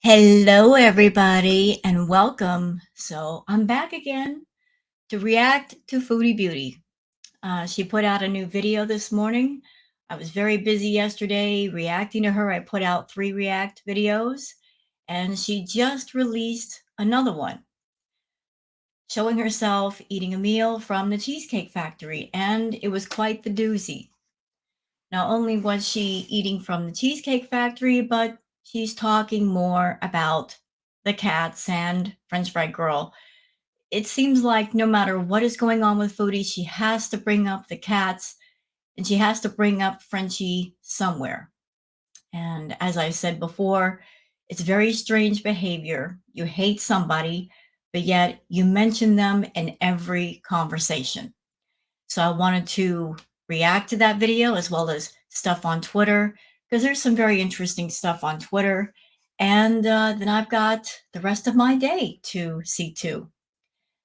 Hello, everybody, and welcome. So, I'm back again to react to Foodie Beauty. She put out a new video this morning. I was very busy yesterday reacting to her. I put out 3 react videos, and she just released another one showing herself eating a meal from the Cheesecake Factory, and it was quite the doozy. Not only was she eating from the Cheesecake Factory, but she's talking more about the cats and French Fry Girl. It seems like no matter what is going on with Foodie, she has to bring up the cats and she has to bring up Frenchie somewhere. And as I said before, it's very strange behavior. You hate somebody, but yet you mention them in every conversation. So I wanted to react to that video as well as stuff on Twitter because there's some very interesting stuff on Twitter. And then I've got the rest of my day to see to.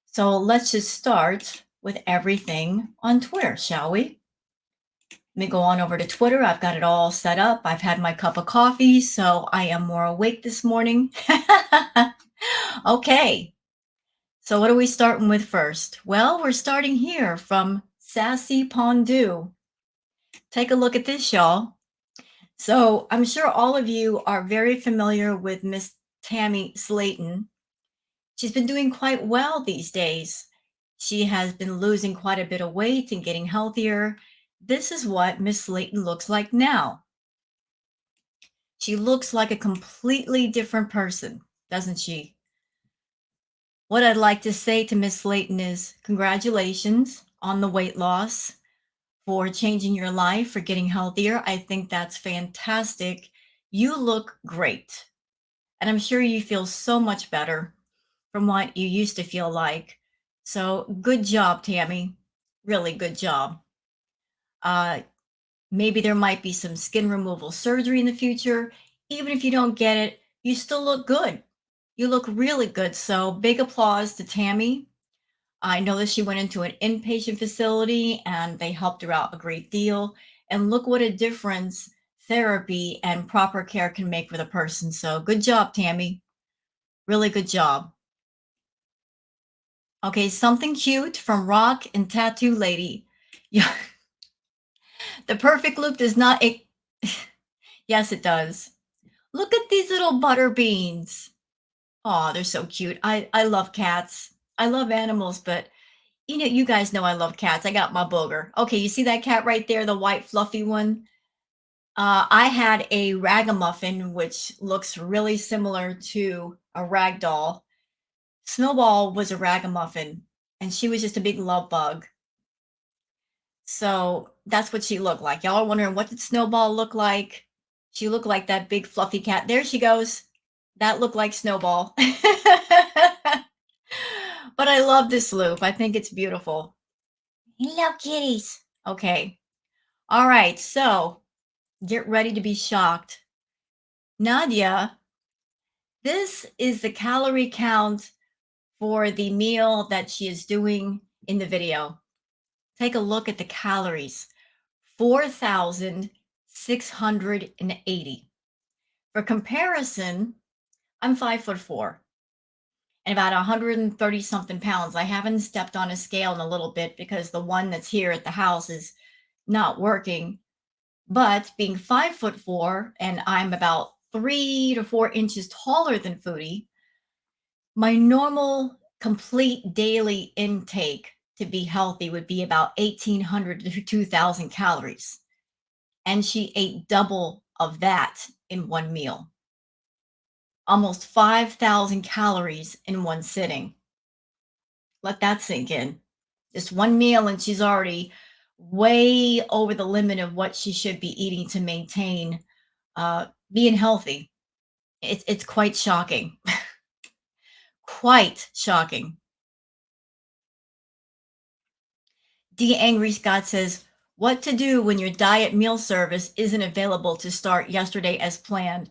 So let's just start with everything on Twitter, shall we? Let me go on over to Twitter. I've got it all set up. I've had my cup of coffee, so I am more awake this morning. Okay, so what are we starting with first? Well, we're starting here from Sassy Pondu. Take a look at this, y'all. So I'm sure all of you are very familiar with Miss Tammy Slaton. She's been doing quite well these days. She has been losing quite a bit of weight and getting healthier. This is what Miss Slaton looks like now. She looks like a completely different person, doesn't she? What I'd like to say to Miss Slaton is congratulations on the weight loss, for changing your life, for getting healthier. I think that's fantastic. You look great. And I'm sure you feel so much better from what you used to feel like. So good job, Tammy. Really good job. Uh, Maybe there might be some skin removal surgery in the future. Even if you don't get it, you still look good. You look really good. So big applause to Tammy. I know that she went into an inpatient facility and they helped her out a great deal. And look what a difference therapy and proper care can make with a person. So good job, Tammy. Really good job. Okay, something cute from Rock and Tattoo Lady. Yeah, the perfect loop does not. Yes, it does. Look at these little butter beans. Oh, they're so cute. I love cats. I love animals, but you guys know I love cats. I got my booger. Okay, you see that cat right there, the white fluffy one? I had a ragamuffin, which looks really similar to a rag doll. Snowball was a ragamuffin, and she was just a big love bug. So that's what she looked like. Y'all are wondering, what did Snowball look like? She looked like that big fluffy cat. There she goes. That looked like Snowball. But I love this loop. I think it's beautiful. Hello, kitties. Okay. All right. So get ready to be shocked. Nadia, this is the calorie count for the meal that she is doing in the video. Take a look at the calories, 4,680. For comparison, I'm 5'4" and about 130 something pounds. I haven't stepped on a scale in a little bit because the one that's here at the house is not working. But being 5'4" and I'm about 3 to 4 inches taller than Foodie, my normal complete daily intake to be healthy would be about 1,800 to 2,000 calories. And she ate double of that in one meal. Almost 5,000 calories in one sitting. Let that sink in. Just one meal, and she's already way over the limit of what she should be eating to maintain being healthy. It's quite shocking. Quite shocking. D. Angry Scott says, what to do when your diet meal service isn't available to start yesterday as planned?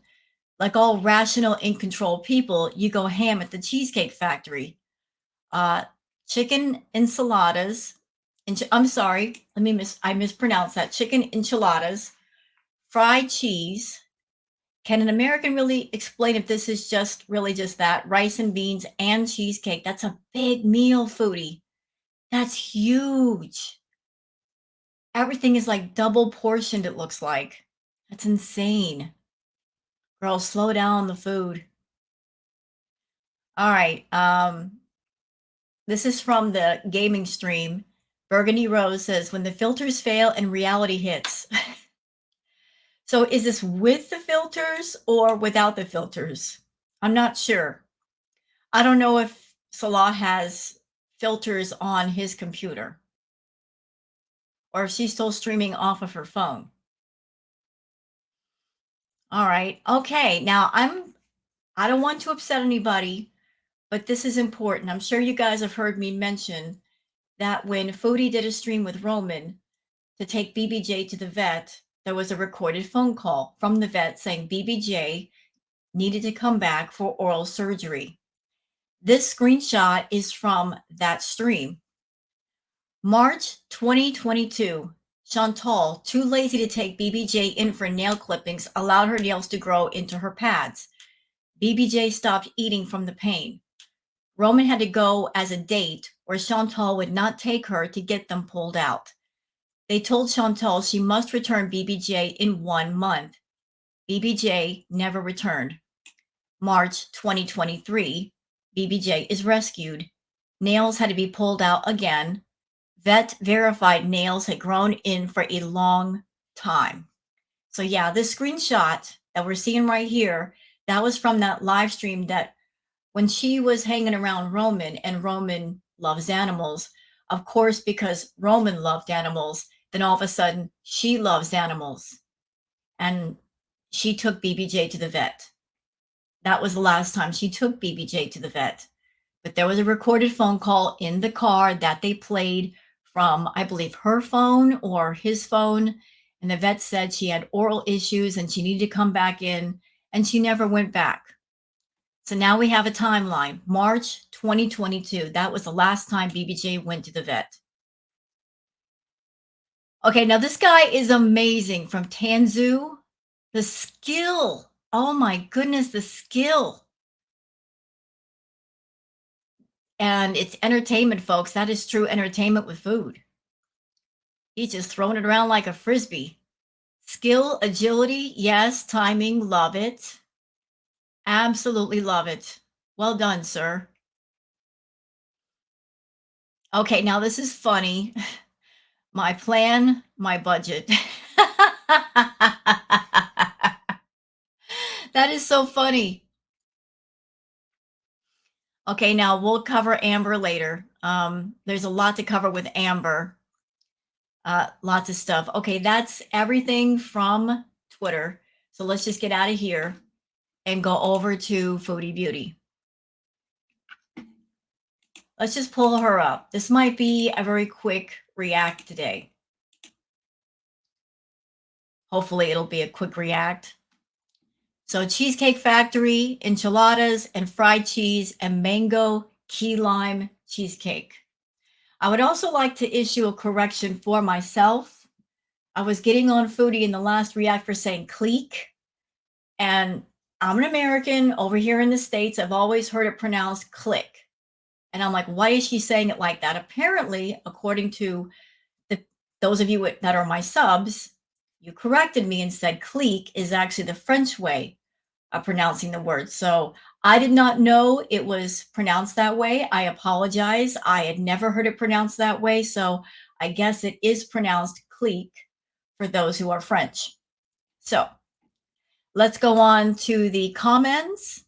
Like all rational, in control people, you go ham at the Cheesecake Factory. Chicken enchiladas. I'm sorry, I mispronounced that. Chicken enchiladas, fried cheese, Can an American really explain if this is just really just that? Rice and beans and cheesecake. That's a big meal, foodie. That's huge. Everything is like double portioned, it looks like. That's insane. Girl, slow down the food. All right. This is from the gaming stream. Burgundy Rose says, when the filters fail and reality hits. So is this with the filters or without the filters? I'm not sure. I don't know if Salah has filters on his computer or if she's still streaming off of her phone. All right. Okay. Now I don't want to upset anybody, but this is important. I'm sure you guys have heard me mention that when Foodie did a stream with Roman to take BBJ to the vet, there was a recorded phone call from the vet saying BBJ needed to come back for oral surgery. This screenshot is from that stream. March 2022. Chantal, too lazy to take BBJ in for nail clippings, allowed her nails to grow into her pads. BBJ stopped eating from the pain. Roman had to go as a date, or Chantal would not take her to get them pulled out. They told Chantal she must return BBJ in 1 month. BBJ never returned. March 2023, BBJ is rescued. Nails had to be pulled out again. Vet verified nails had grown in for a long time. So yeah, this screenshot that we're seeing right here, that was from that live stream that when she was hanging around Roman, and Roman loves animals, of course, because Roman loved animals, then all of a sudden she loves animals. And she took BBJ to the vet. That was the last time she took BBJ to the vet. But there was a recorded phone call in the car that they played from, I believe, her phone or his phone. And the vet said she had oral issues and she needed to come back in, and she never went back. So now we have a timeline. March 2022. That was the last time BBJ went to the vet. Okay, now this guy is amazing from Tanzu. The skill. Oh my goodness, the skill. And it's entertainment, folks. That is true entertainment with food. He's just throwing it around like a frisbee. Skill, agility, yes. Timing, love it. Absolutely love it. Well done, sir. Okay, now this is funny. My plan, my budget. That is so funny. Okay, now we'll cover Amber later. There's a lot to cover with Amber. Lots of stuff. Okay, that's everything from Twitter. So let's just get out of here and go over to Foodie Beauty. Let's just pull her up. This might be a very quick react today. Hopefully it'll be a quick react. So Cheesecake Factory, enchiladas and fried cheese and mango key lime cheesecake. I would also like to issue a correction for myself. I was getting on Foodie in the last react for saying clique, and I'm an American over here in the States. I've always heard it pronounced click. And I'm like, why is she saying it like that? Apparently, according to those of you that are my subs, you corrected me and said clique is actually the French way of pronouncing the word. So I did not know it was pronounced that way. I apologize. I had never heard it pronounced that way. So I guess it is pronounced clique for those who are French. So let's go on to the comments.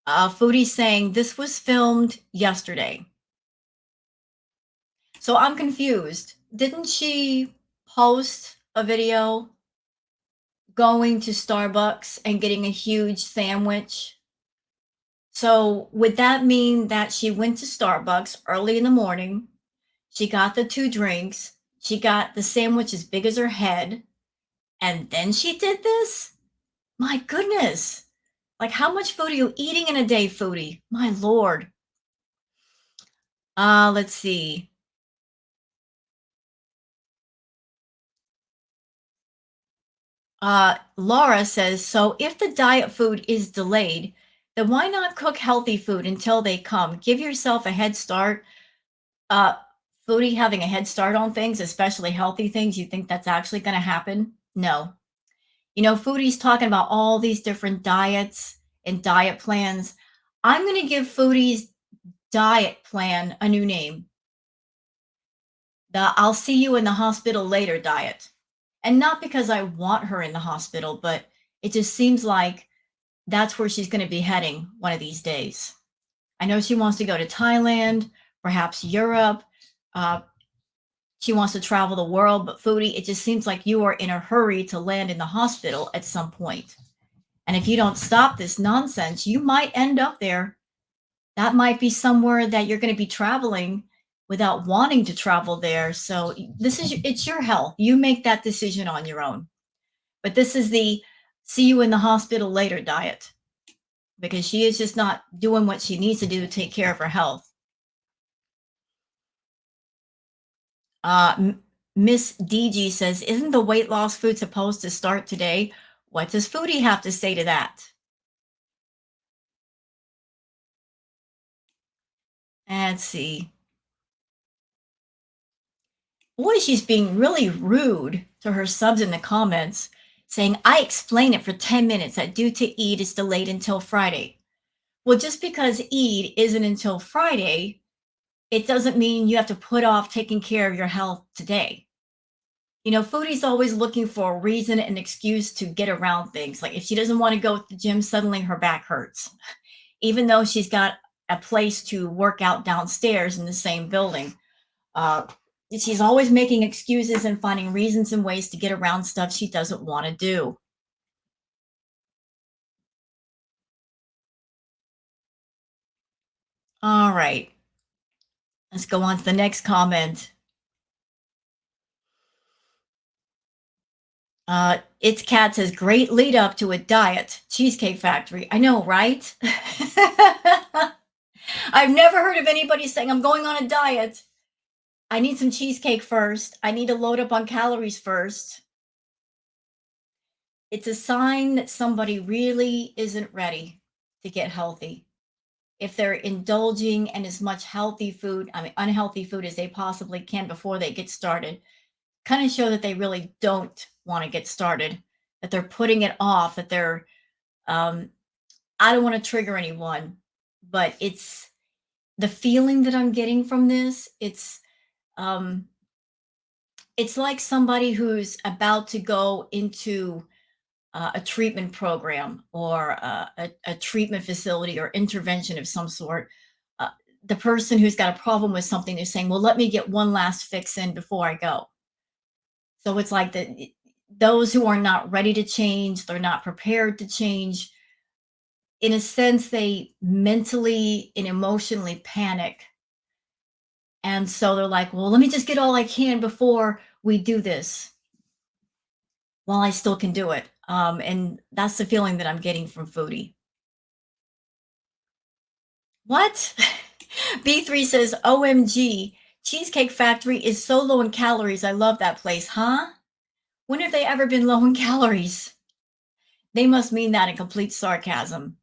Foodie saying this was filmed yesterday. So I'm confused. Didn't she post a video going to Starbucks and getting a huge sandwich? So would that mean that she went to Starbucks early in the morning? She got the 2 drinks. She got the sandwich as big as her head. And then she did this? My goodness. Like, how much food are you eating in a day, Foodie? My Lord. Let's see. Laura says, so if the diet food is delayed, then why not cook healthy food until they come? Give yourself a head start. Uh, Foodie having a head start on things, especially healthy things, you think that's actually going to happen? No. Foodie's talking about all these different diets and diet plans. I'm going to give Foodie's diet plan a new name. The I'll see you in the hospital later diet. And not because I want her in the hospital, but it just seems like that's where she's going to be heading one of these days. I know she wants to go to Thailand, perhaps Europe. Uh, she wants to travel the world, but Foodie, it just seems like you are in a hurry to land in the hospital at some point. And if you don't stop this nonsense, you might end up there. That might be somewhere that you're going to be traveling without wanting to travel there. So it's your health. You make that decision on your own. But this is the see you in the hospital later diet because she is just not doing what she needs to do to take care of her health. Miss DG says, isn't the weight loss food supposed to start today? What does Foodie have to say to that? Let's see. Boy, she's being really rude to her subs in the comments, saying, I explain it for 10 minutes that due to Eid is delayed until Friday. Well, just because Eid isn't until Friday, it doesn't mean you have to put off taking care of your health today. Foodie's always looking for a reason and excuse to get around things. Like if she doesn't want to go to the gym, suddenly her back hurts, even though she's got a place to work out downstairs in the same building. Uh, she's always making excuses and finding reasons and ways to get around stuff she doesn't want to do. All right. Let's go on to the next comment. It's Cat says, great lead up to a diet. Cheesecake Factory. I know, right? I've never heard of anybody saying, I'm going on a diet. I need some cheesecake first. I need to load up on calories first. It's a sign that somebody really isn't ready to get healthy. If they're indulging in as much unhealthy food as they possibly can before they get started, kind of show that they really don't want to get started, that they're putting it off, that they're, I don't want to trigger anyone, but it's the feeling that I'm getting from this. Um, it's like somebody who's about to go into a treatment program or a treatment facility or intervention of some sort. Uh, the person who's got a problem with something is saying, well, let me get one last fix in before I go. So it's like those who are not ready to change, they're not prepared to change. In a sense, they mentally and emotionally panic. And so they're like, well, let me just get all I can before we do this while I still can do it. And that's the feeling that I'm getting from Foodie. What? B3 says, OMG, Cheesecake Factory is so low in calories. I love that place, huh? When have they ever been low in calories? They must mean that in complete sarcasm.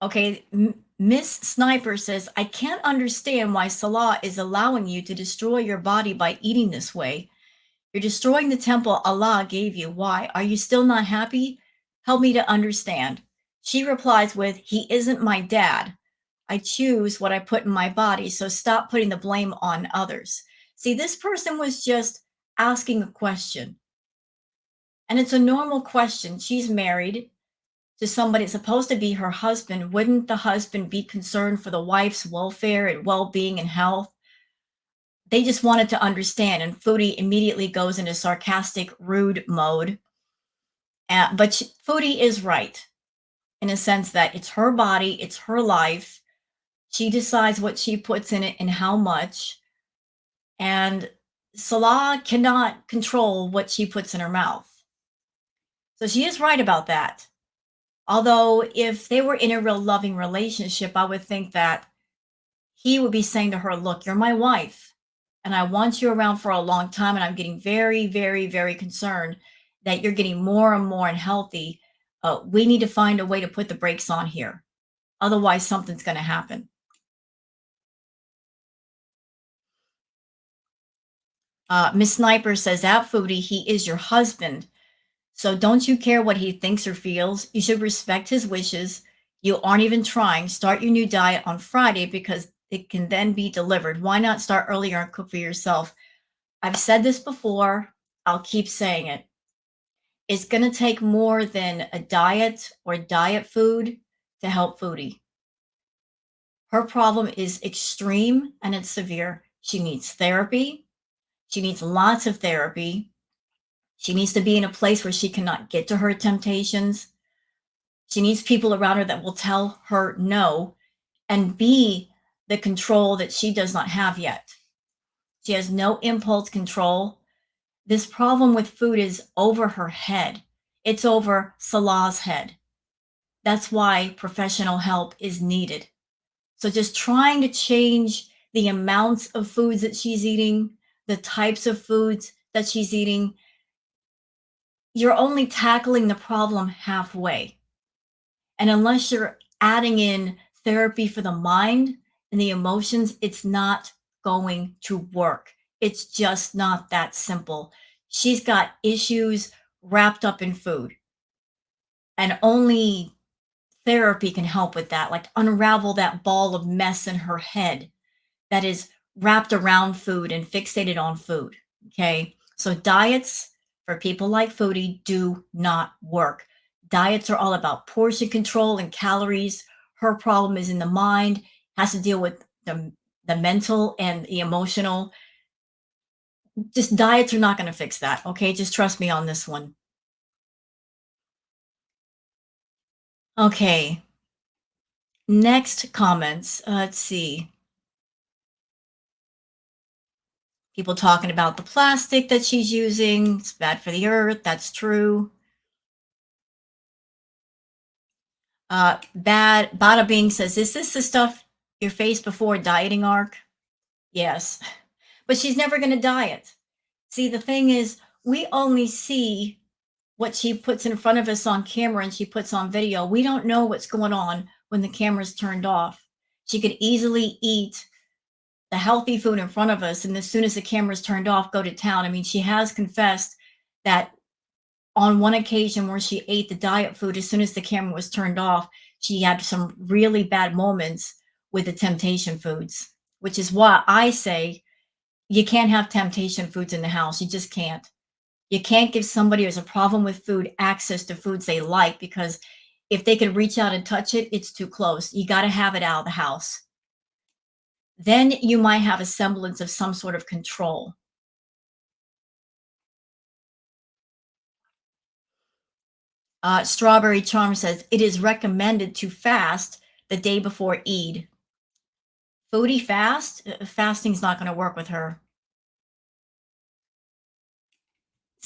Okay, Miss Sniper says, I can't understand why Salah is allowing you to destroy your body by eating this way. You're destroying the temple Allah gave you. Why? Are you still not happy? Help me to understand. She replies with, he isn't my dad. I choose what I put in my body, so stop putting the blame on others. See, this person was just asking a question. And it's a normal question. She's married to somebody that's supposed to be her husband. Wouldn't the husband be concerned for the wife's welfare and well-being and health? They just wanted to understand, and Foodie immediately goes into sarcastic, rude mode. But Foodie is right in a sense that it's her body, it's her life. She decides what she puts in it and how much. And Salah cannot control what she puts in her mouth. So she is right about that. Although if they were in a real loving relationship, I would think that he would be saying to her, look, you're my wife, and I want you around for a long time. And I'm getting very, very, very concerned that you're getting more and more unhealthy. We need to find a way to put the brakes on here. Otherwise, something's going to happen. Miss Sniper says, at Foodie, he is your husband. So don't you care what he thinks or feels? You should respect his wishes. You aren't even trying. Start your new diet on Friday because it can then be delivered. Why not start earlier and cook for yourself? I've said this before. I'll keep saying it. It's going to take more than a diet or diet food to help Foodie. Her problem is extreme and it's severe. She needs therapy. She needs lots of therapy. She needs to be in a place where she cannot get to her temptations. She needs people around her that will tell her no and be the control that she does not have yet. She has no impulse control. This problem with food is over her head. It's over Salah's head. That's why professional help is needed. So just trying to change the amounts of foods that she's eating, the types of foods that she's eating, you're only tackling the problem halfway. And unless you're adding in therapy for the mind and the emotions, it's not going to work. It's just not that simple. She's got issues wrapped up in food, and only therapy can help with that, like unravel that ball of mess in her head that is wrapped around food and fixated on food. Okay. So diets for people like Foodie do not work. Diets are all about portion control and calories. Her problem is in the mind, has to deal with the mental and the emotional. Just diets are not going to fix that. Okay. Just trust me on this one. Okay. Next comments. Let's see. People talking about the plastic that she's using. It's bad for the earth. That's true. Bada Bing says, is this the stuff you faced before dieting arc? Yes. But she's never going to diet. See, the thing is, we only see what she puts in front of us on camera and she puts on video. We don't know what's going on when the camera's turned off. She could easily eat the healthy food in front of us, and as soon as the camera's turned off, go to town. I mean, she has confessed that on one occasion where she ate the diet food, as soon as the camera was turned off, she had some really bad moments with the temptation foods, which is why I say you can't have temptation foods in the house. You just can't. You can't give somebody who has a problem with food access to foods they like, because if they can reach out and touch it, it's too close. You got to have it out of the house. Then you might have a semblance of some sort of control. Strawberry Charm says, it is recommended to fast the day before Eid. Foodie fast? Fasting's not going to work with her.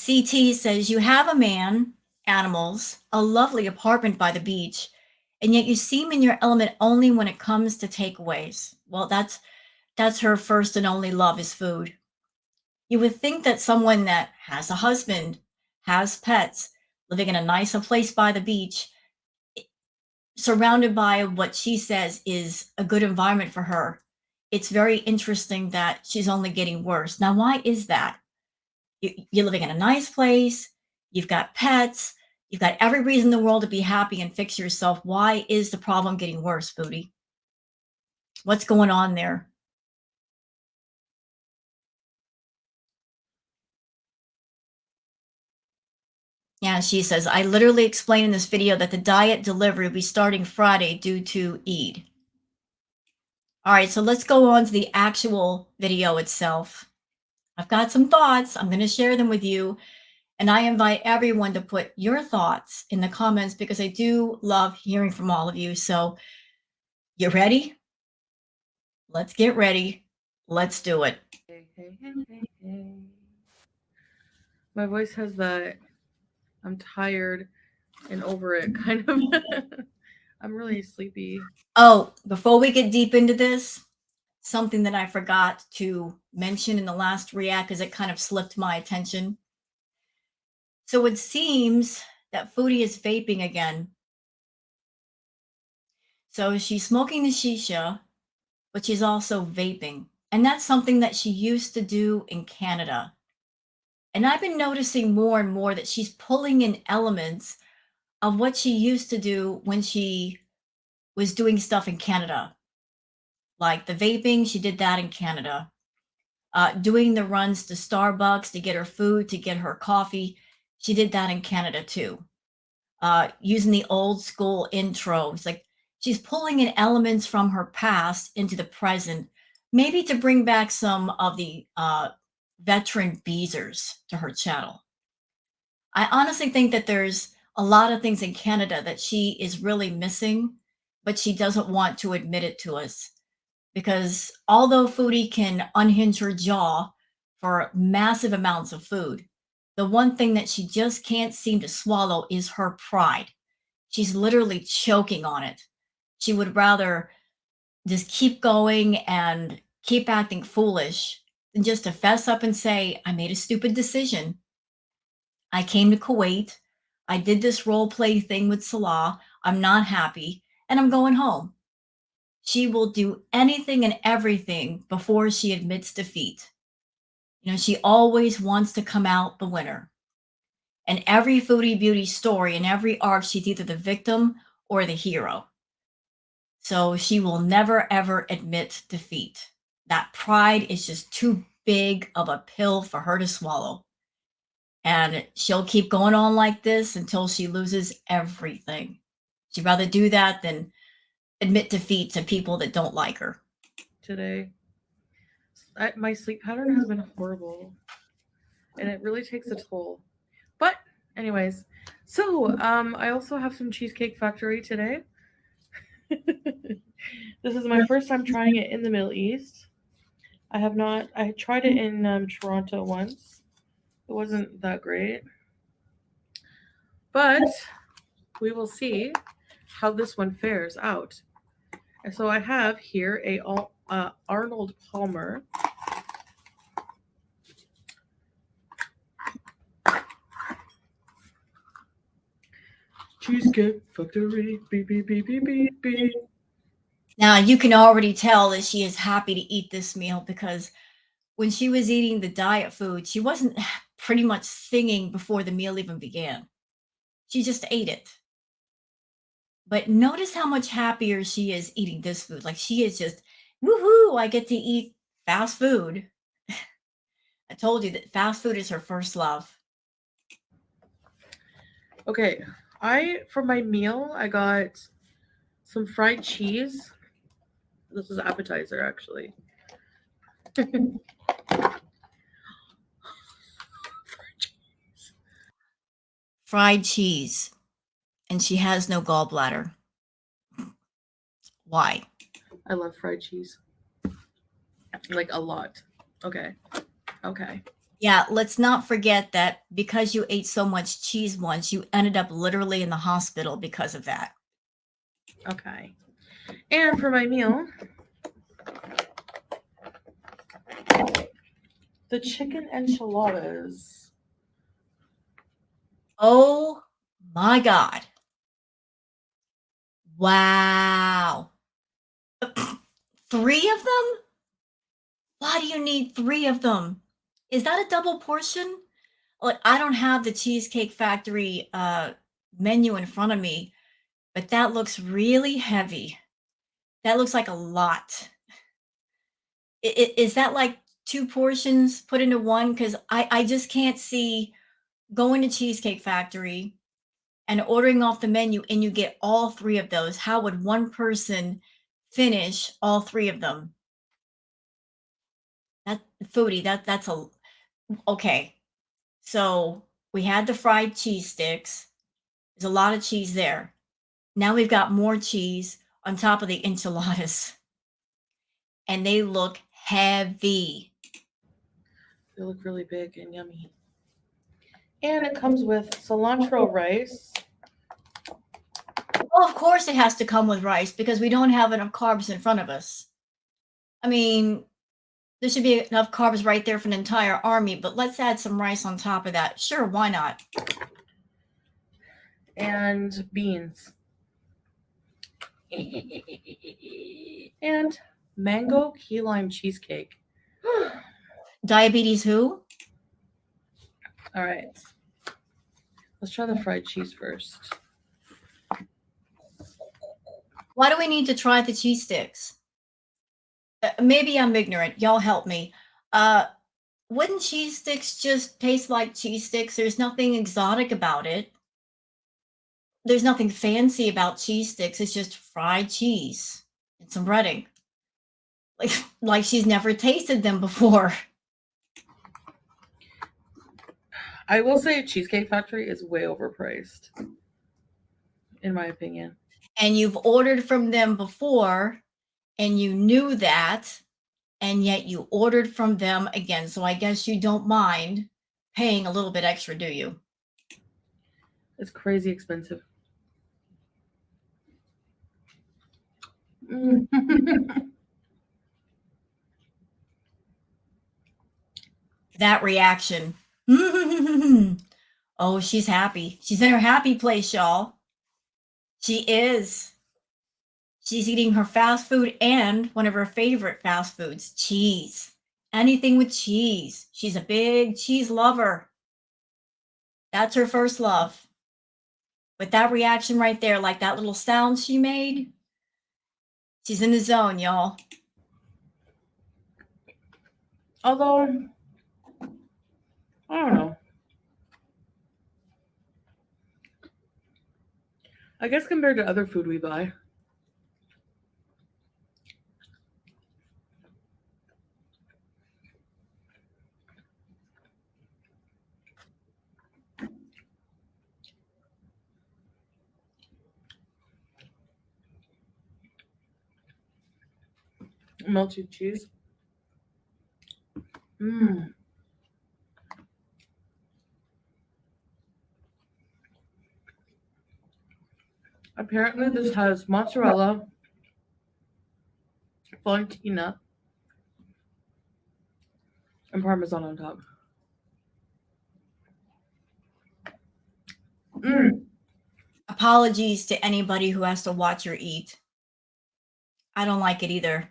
CT says, you have a man, animals, a lovely apartment by the beach, and yet you seem in your element only when it comes to takeaways. Well, that's her first and only love is food. You would think that someone that has a husband, has pets, living in a nicer place by the beach, surrounded by what she says is a good environment for her. It's very interesting that she's only getting worse. Now, why is that? You're living in a nice place, you've got pets, you've got every reason in the world to be happy and fix yourself. Why is the problem getting worse, Foodie? What's going on there? Yeah, she says, I literally explained in this video that the diet delivery will be starting Friday due to Eid. All right, so let's go on to the actual video itself. I've got some thoughts. I'm going to share them with you. And I invite everyone to put your thoughts in the comments because I do love hearing from all of you. So, you ready? Let's get ready. Let's do it. Hey. My voice has that I'm tired and over it kind of. I'm really sleepy. Oh, before we get deep into this, something that I forgot to mention in the last react because it kind of slipped my attention. So it seems that Foodie is vaping again. So she's smoking the shisha, but she's also vaping. And that's something that she used to do in Canada. And I've been noticing more and more that she's pulling in elements of what she used to do when she was doing stuff in Canada. Like the vaping, she did that in Canada. Doing the runs to Starbucks to get her food, to get her coffee, she did that in Canada too. Using the old school intro. It's like she's pulling in elements from her past into the present, maybe to bring back some of the veteran beezers to her channel. I honestly think that there's a lot of things in Canada that she is really missing, but she doesn't want to admit it to us. Because although Foodie can unhinge her jaw for massive amounts of food, the one thing that she just can't seem to swallow is her pride. She's literally choking on it. She would rather just keep going and keep acting foolish than just to fess up and say, I made a stupid decision. I came to Kuwait. I did this role play thing with Salah. I'm not happy and I'm going home. She will do anything and everything before she admits defeat. You know, she always wants to come out the winner. And every Foodie Beauty story and every arc, she's either the victim or the hero. So she will never ever admit defeat. That pride is just too big of a pill for her to swallow. And she'll keep going on like this until she loses everything. She'd rather do that than admit defeat to people that don't like her. Today, my sleep pattern has been horrible, and it really takes a toll. But anyways, so I also have some Cheesecake Factory today. This is my first time trying it in the Middle East. I have not. I tried it in Toronto once. It wasn't that great, but we will see how this one fares out. And so I have here a Arnold Palmer. Cheesecake Factory, beep, beep, beep, beep, beep, beep. Now, you can already tell that she is happy to eat this meal because when she was eating the diet food, she wasn't pretty much singing before the meal even began. She just ate it. But notice how much happier she is eating this food. Like she is just, woohoo, I get to eat fast food. I told you that fast food is her first love. Okay, for my meal I got some fried cheese. This is appetizer actually. Fried cheese. And she has no gallbladder. Why? I love fried cheese. Like a lot. Okay. Yeah, let's not forget that because you ate so much cheese once, you ended up literally in the hospital because of that. Okay. And for my meal, the chicken enchiladas. Oh my God. Wow. 3 of them? Why do you need 3 of them? Is that a double portion? Like, I don't have the Cheesecake Factory menu in front of me, but that looks really heavy. That looks like a lot. Is that like 2 portions put into one? Because I just can't see going to Cheesecake Factory and ordering off the menu and you get all 3 of those. How would one person finish all 3 of them? That Foodie, that's a okay. So we had the fried cheese sticks. There's a lot of cheese there. Now we've got more cheese on top of the enchiladas. And they look heavy. They look really big and yummy. And it comes with cilantro rice. Well, of course it has to come with rice because we don't have enough carbs in front of us. I mean, there should be enough carbs right there for an entire army, but let's add some rice on top of that. Sure, why not? And beans. And mango key lime cheesecake. Diabetes who? All right. Let's try the fried cheese first. Why do we need to try the cheese sticks? Maybe I'm ignorant. Y'all help me. Wouldn't cheese sticks just taste like cheese sticks? There's nothing exotic about it. There's nothing fancy about cheese sticks. It's just fried cheese and some breading. Like she's never tasted them before. I will say Cheesecake Factory is way overpriced, in my opinion. And you've ordered from them before, and you knew that, and yet you ordered from them again. So I guess you don't mind paying a little bit extra, do you? It's crazy expensive. That reaction. Oh, she's happy. She's in her happy place, y'all. She is. She's eating her fast food and one of her favorite fast foods, cheese. Anything with cheese. She's a big cheese lover. That's her first love. With that reaction right there, like that little sound she made, she's in the zone, y'all. Although, I don't know. I guess compared to other food we buy. Melted cheese. Apparently, this has mozzarella, fontina, and parmesan on top. Apologies to anybody who has to watch her eat. I don't like it either.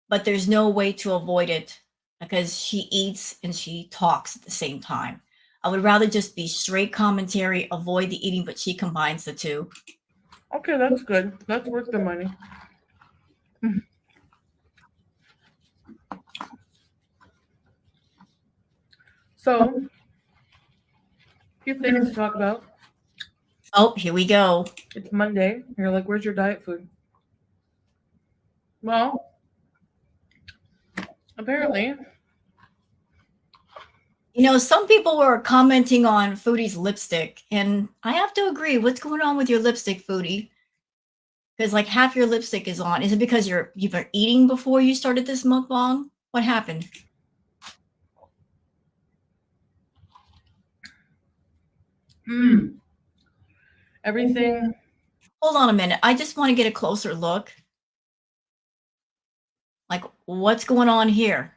But there's no way to avoid it because she eats and she talks at the same time. I would rather just be straight commentary, avoid the eating, but she combines the two. Okay, that's good. That's worth the money. So, a few things to talk about. Oh, here we go. It's Monday. You're like, where's your diet food? Well, apparently. You know, some people were commenting on Foodie's lipstick, and I have to agree. What's going on with your lipstick, Foodie? Because like half your lipstick is on. Is it because you've been eating before you started this mukbang? What happened? Everything. Hold on a minute. I just want to get a closer look. Like, what's going on here?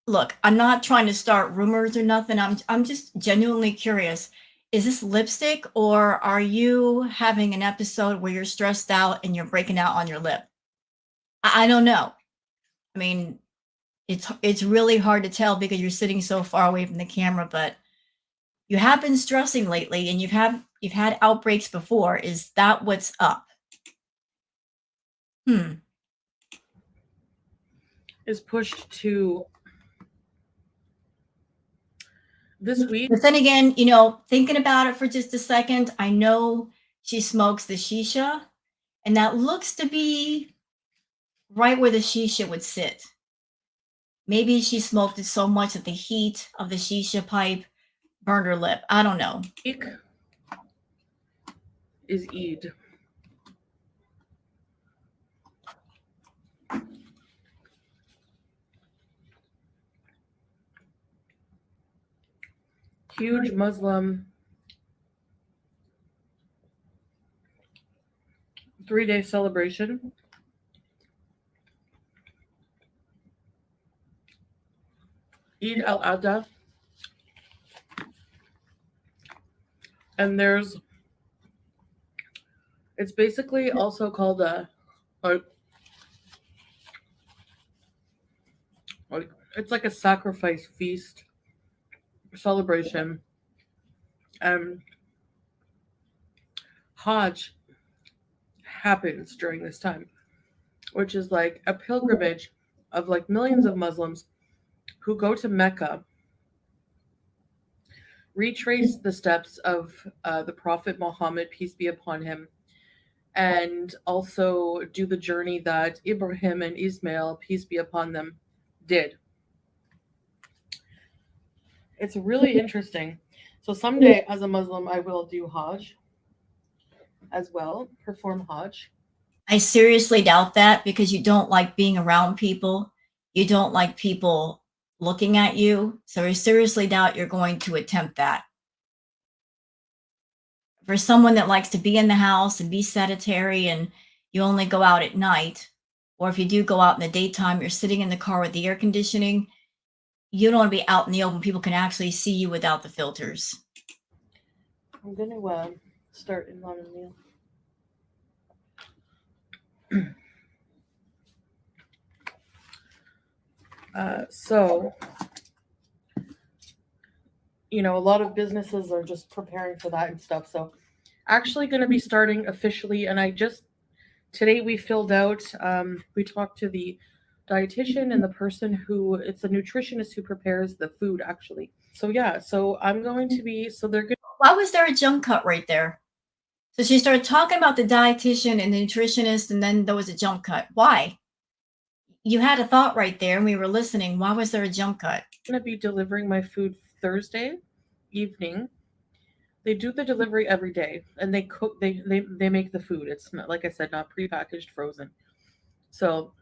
Look, I'm not trying to start rumors or nothing. I'm just genuinely curious. Is this lipstick or are you having an episode where you're stressed out and you're breaking out on your lip? I don't know. I mean, it's really hard to tell because you're sitting so far away from the camera, but you have been stressing lately and you've had outbreaks before. Is that what's up? Is pushed to this week. But then again, you know, thinking about it for just a second, I know she smokes the shisha, and that looks to be right where the shisha would sit. Maybe she smoked it so much that the heat of the shisha pipe burned her lip. I don't know. Is Eid. Huge Muslim 3-day celebration. Eid al-Adha. And it's basically also called it's like a sacrifice feast celebration. Hajj happens during this time, which is like a pilgrimage of like millions of Muslims who go to Mecca, retrace the steps of the Prophet Muhammad, peace be upon him, and also do the journey that Ibrahim and Ismail, peace be upon them, did. It's really interesting. So someday, as a Muslim, I will do Hajj as well, perform Hajj. I seriously doubt that because you don't like being around people. You don't like people looking at you. So I seriously doubt you're going to attempt that. For someone that likes to be in the house and be sedentary and you only go out at night, or if you do go out in the daytime, you're sitting in the car with the air conditioning, you don't want to be out in the open. People can actually see you without the filters. I'm going to start in on a meal. So, a lot of businesses are just preparing for that and stuff. So, actually going to be starting officially. And today we filled out, we talked to the dietitian and the person it's a nutritionist who prepares the food actually. So yeah, so I'm going to be, so they're good. Why was there a jump cut right there? So she started talking about the dietitian and the nutritionist, and then there was a jump cut. Why? You had a thought right there and we were listening. Why was there a jump cut? I'm going to be delivering my food Thursday evening. They do the delivery every day and they cook, they make the food. It's not, like I said, not prepackaged, frozen. So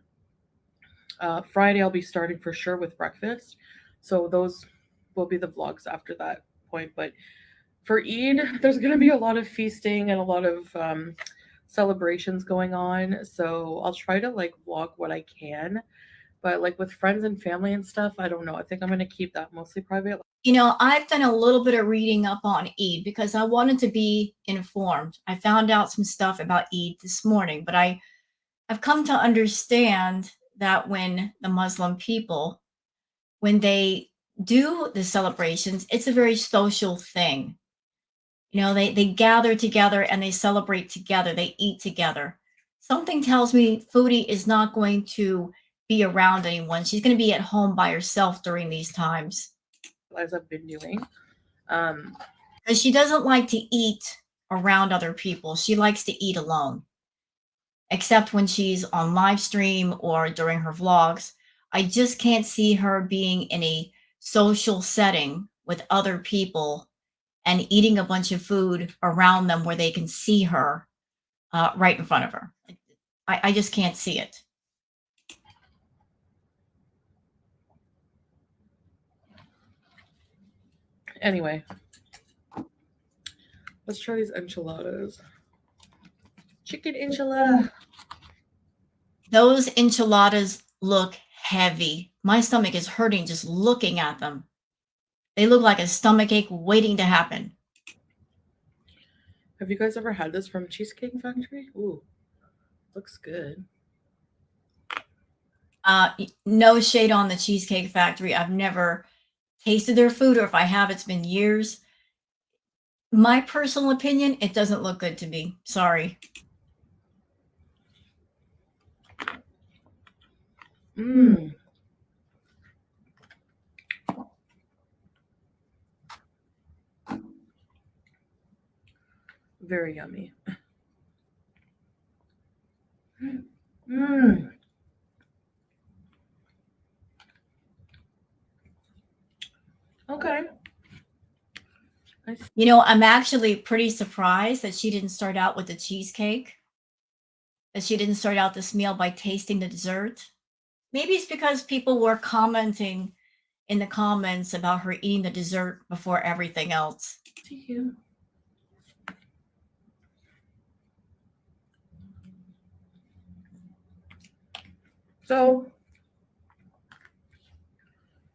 Friday I'll be starting for sure with breakfast. So those will be the vlogs after that point. But for Eid, there's going to be a lot of feasting and a lot of celebrations going on. So I'll try to like vlog what I can. But like with friends and family and stuff, I don't know. I think I'm going to keep that mostly private. I've done a little bit of reading up on Eid because I wanted to be informed. I found out some stuff about Eid this morning, but I've come to understand that when the Muslim people, when they do the celebrations, it's a very social thing. They gather together and they celebrate together. They eat together. Something tells me Foodie is not going to be around anyone. She's going to be at home by herself during these times. As I've been doing. Because she doesn't like to eat around other people. She likes to eat alone. Except when she's on live stream or during her vlogs. I just can't see her being in a social setting with other people and eating a bunch of food around them where they can see her right in front of her. I just can't see it. Anyway, let's try these enchiladas. Chicken enchilada. Those enchiladas look heavy. My stomach is hurting just looking at them. They look like a stomachache waiting to happen. Have you guys ever had this from Cheesecake Factory? Ooh, looks good. No shade on the Cheesecake Factory. I've never tasted their food, or if I have, it's been years. My personal opinion, it doesn't look good to me. Sorry. Very yummy. Okay. I'm actually pretty surprised that she didn't start out with the cheesecake. That she didn't start out this meal by tasting the dessert. Maybe it's because people were commenting in the comments about her eating the dessert before everything else. See you. So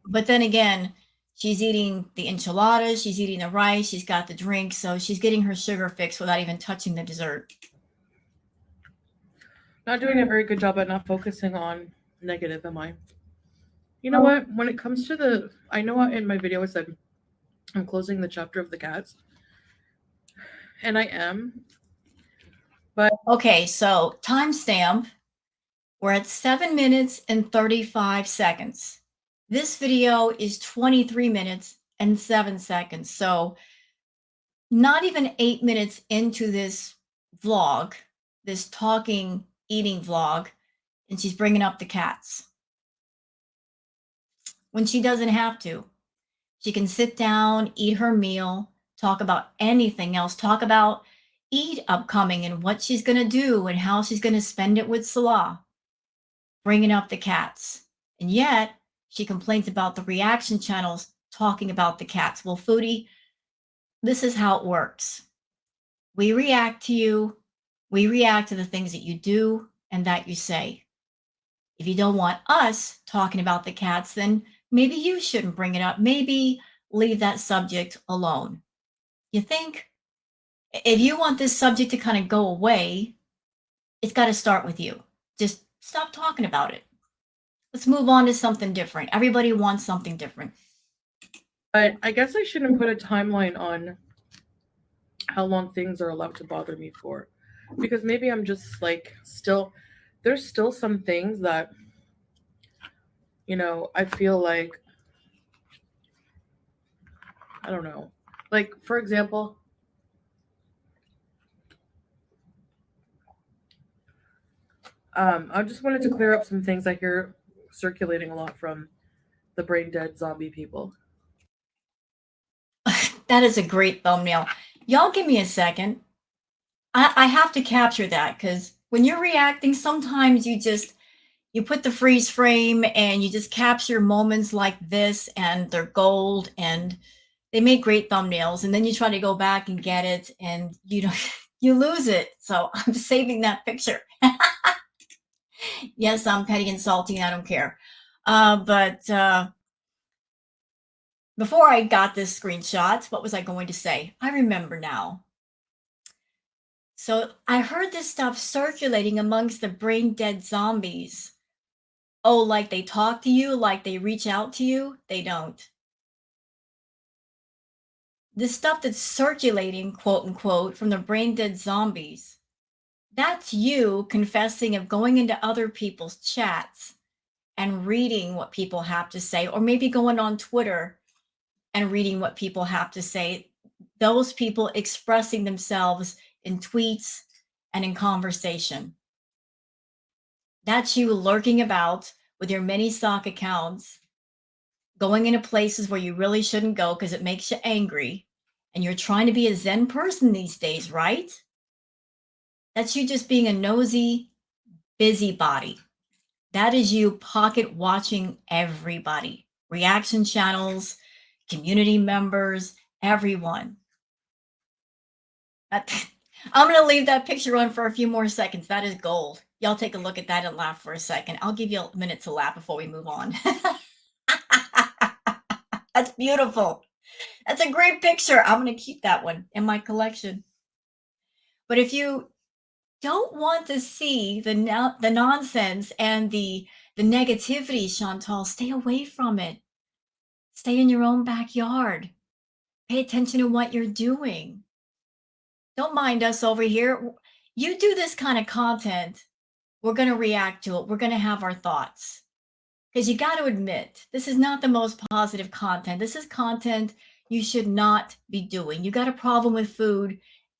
But then again, she's eating the enchiladas, she's eating the rice, she's got the drink, so she's getting her sugar fix without even touching the dessert. not doing a very good job at not focusing on negative, am I? You know what? When it comes to I know in my video I said I'm closing the chapter of the cats, and I am, but Okay, so timestamp. We're at 7 minutes and 35 seconds. This video is 23 minutes and 7 seconds. So, not even 8 minutes into this vlog, this talking, eating vlog, and she's bringing up the cats when she doesn't have to. She can sit down, eat her meal, talk about anything else, talk about Eid upcoming and what she's going to do and how she's going to spend it with Salah, bringing up the cats. And yet, she complains about the reaction channels talking about the cats. Well, Foodie, this is how it works. We react to you, we react to the things that you do and that you say. If you don't want us talking about the cats, then maybe you shouldn't bring it up. Maybe leave that subject alone. You think? If you want this subject to kind of go away, it's got to start with you. Just stop talking about it. Let's move on to something different. Everybody wants something different. I guess I shouldn't put a timeline on how long things are allowed to bother me for, because maybe I'm just like still there's still some things that I feel like I don't know. Like for example, I just wanted to clear up some things I hear circulating a lot from the brain dead zombie people. That is a great thumbnail. Y'all give me a second. I have to capture that because when you're reacting, sometimes you put the freeze frame and you just capture moments like this and they're gold and they make great thumbnails, and then you try to go back and get it and you lose it. So I'm saving that picture. Yes, I'm petty and salty. I don't care. But before I got this screenshot, what was I going to say? I remember now. So I heard this stuff circulating amongst the brain dead zombies. Oh, like they talk to you, like they reach out to you? They don't. This stuff that's circulating, quote unquote, from the brain dead zombies, that's you confessing of going into other people's chats and reading what people have to say, or maybe going on Twitter and reading what people have to say. Those people expressing themselves in tweets and in conversation. That's you lurking about with your many sock accounts, going into places where you really shouldn't go because it makes you angry. And you're trying to be a Zen person these days, right? That's you just being a nosy busybody. That is you pocket watching everybody, reaction channels, community members, everyone. I'm going to leave that picture on for a few more seconds. That is gold. Y'all take a look at that and laugh for a second. I'll give you a minute to laugh before we move on. That's beautiful. That's a great picture. I'm going to keep that one in my collection. But if you don't want to see the nonsense and the negativity, Chantal, stay away from it. Stay in your own backyard. Pay attention to what you're doing. Don't mind us over here. You do this kind of content, we're going to react to it. We're going to have our thoughts. Because you got to admit, this is not the most positive content. This is content you should not be doing. You got a problem with food,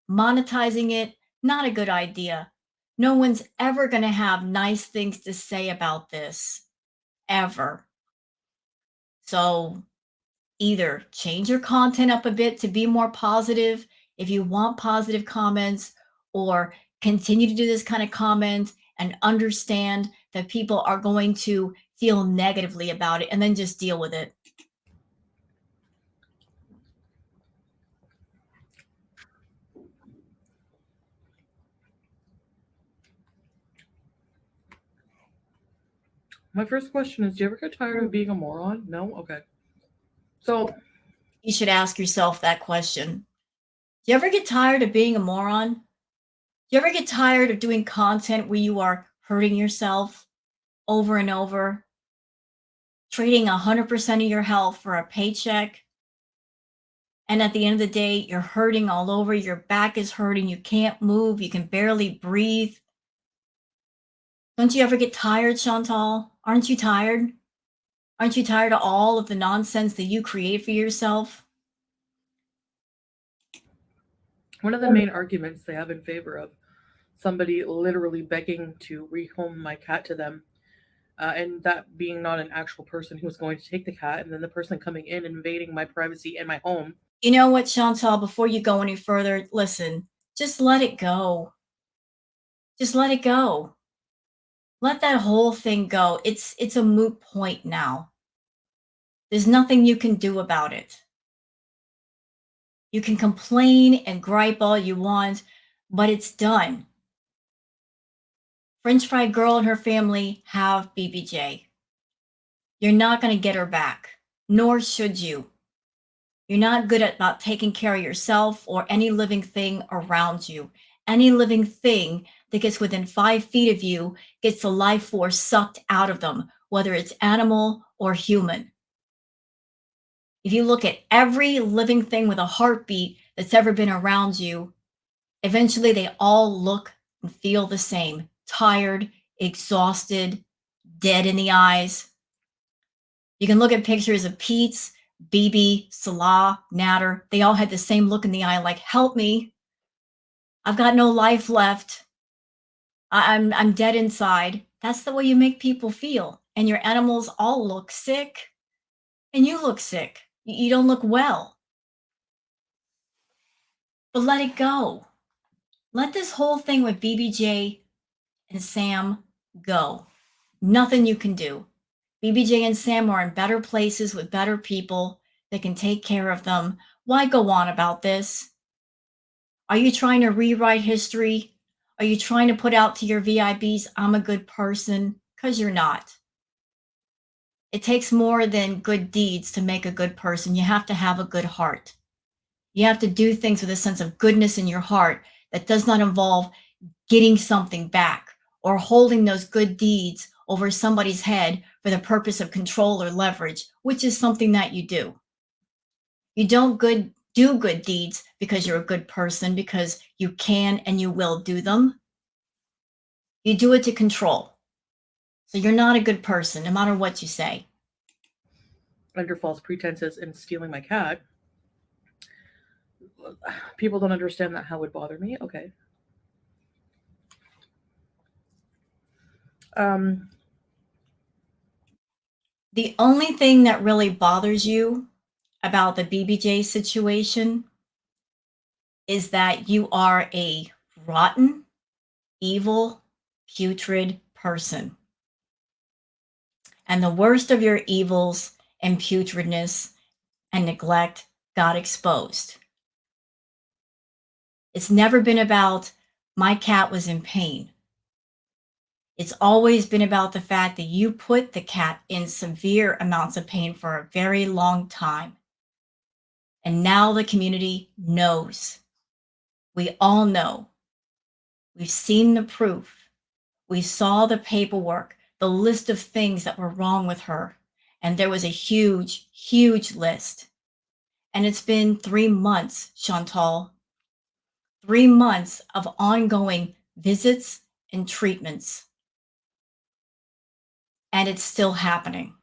monetizing it, not a good idea. No one's ever going to have nice things to say about this, ever. So either change your content up a bit to be more positive if you want positive comments, or continue to do this kind of comment and understand that people are going to feel negatively about it and then just deal with it. My first question is, do you ever get tired of being a moron? No? Okay. So, You should ask yourself that question. Do you ever get tired of being a moron? Do you ever get tired of doing content where you are hurting yourself over and over, trading 100% of your health for a paycheck? And at the end of the day, you're hurting all over. Your back is hurting. You can't move. You can barely breathe. Don't you ever get tired, Chantal? Aren't you tired? Aren't you tired of all of the nonsense that you create for yourself? one of the main arguments they have in favor of somebody literally begging to rehome my cat to them, and that being not an actual person who's going to take the cat, and then the person coming in invading my privacy and my home. You know what, Chantal, before you go any further, listen, just let it go. Just let it go. Let that whole thing go. It's a moot point now. There's nothing you can do about it. You can complain and gripe all you want, but it's done. French Fry Girl and her family have BBJ. You're not going to get her back, nor should you. You're not good at not taking care of yourself or any living thing around you. Any living thing that gets within 5 feet of you gets the life force sucked out of them, whether it's animal or human. If you look at every living thing with a heartbeat that's ever been around you, eventually they all look and feel the same: tired, exhausted, dead in the eyes. You can look at pictures of Pete's, BB, Salah, Natter. They all had the same look in the eye, like, help me. I've got no life left. I'm dead inside. That's the way you make people feel. And your animals all look sick. And you look sick. You don't look well. But let it go. Let this whole thing with BBJ and Sam go. Nothing you can do. BBJ and Sam are in better places with better people that can take care of them. Why go on about this? Are you trying to rewrite history? Are you trying to put out to your VIBs, I'm a good person? Because you're not. It takes more than good deeds to make a good person. You have to have a good heart. You have to do things with a sense of goodness in your heart that does not involve getting something back or holding those good deeds over somebody's head for the purpose of control or leverage, which is something that you do. You don't do good deeds because you're a good person, because you can and you will do them. You do it to control. So you're not a good person, no matter what you say. Under false pretenses and stealing my cat. People don't understand that how it would bother me. Okay. Um, The only thing that really bothers you about the BBJ situation is that you are a rotten, evil, putrid person. And the worst of your evils and putridness and neglect got exposed. It's never been about my cat was in pain. It's always been about the fact that you put the cat in severe amounts of pain for a very long time. And now the community knows. We all know. We've seen the proof. We saw the paperwork, the list of things that were wrong with her. And there was a huge, huge list. And it's been 3 months, Chantal. 3 months of ongoing visits and treatments. And it's still happening.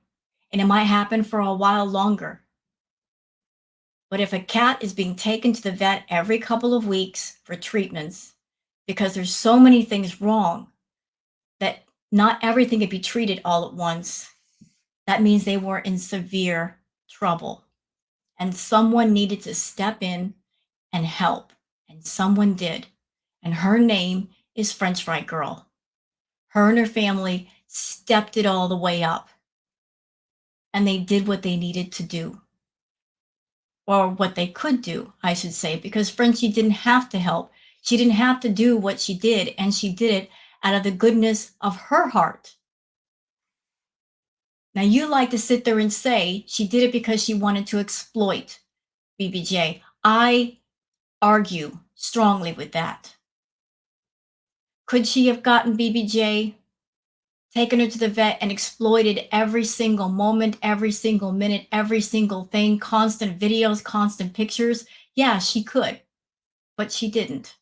And it might happen for a while longer. But if a cat is being taken to the vet every couple of weeks for treatments, because there's so many things wrong that not everything can be treated all at once, that means they were in severe trouble. And someone needed to step in and help. And someone did. And her name is French Fry Girl. Her and her family stepped it all the way up. And they did what they needed to do. Or what they could do, I should say, because Frenchie didn't have to help. She didn't have to do what she did, and she did it out of the goodness of her heart. Now, you like to sit there and say she did it because she wanted to exploit BBJ. I argue strongly with that. Could she have gotten BBJ, taken her to the vet, and exploited every single moment, every single minute, every single thing, constant videos, constant pictures? Yeah, she could, but she didn't.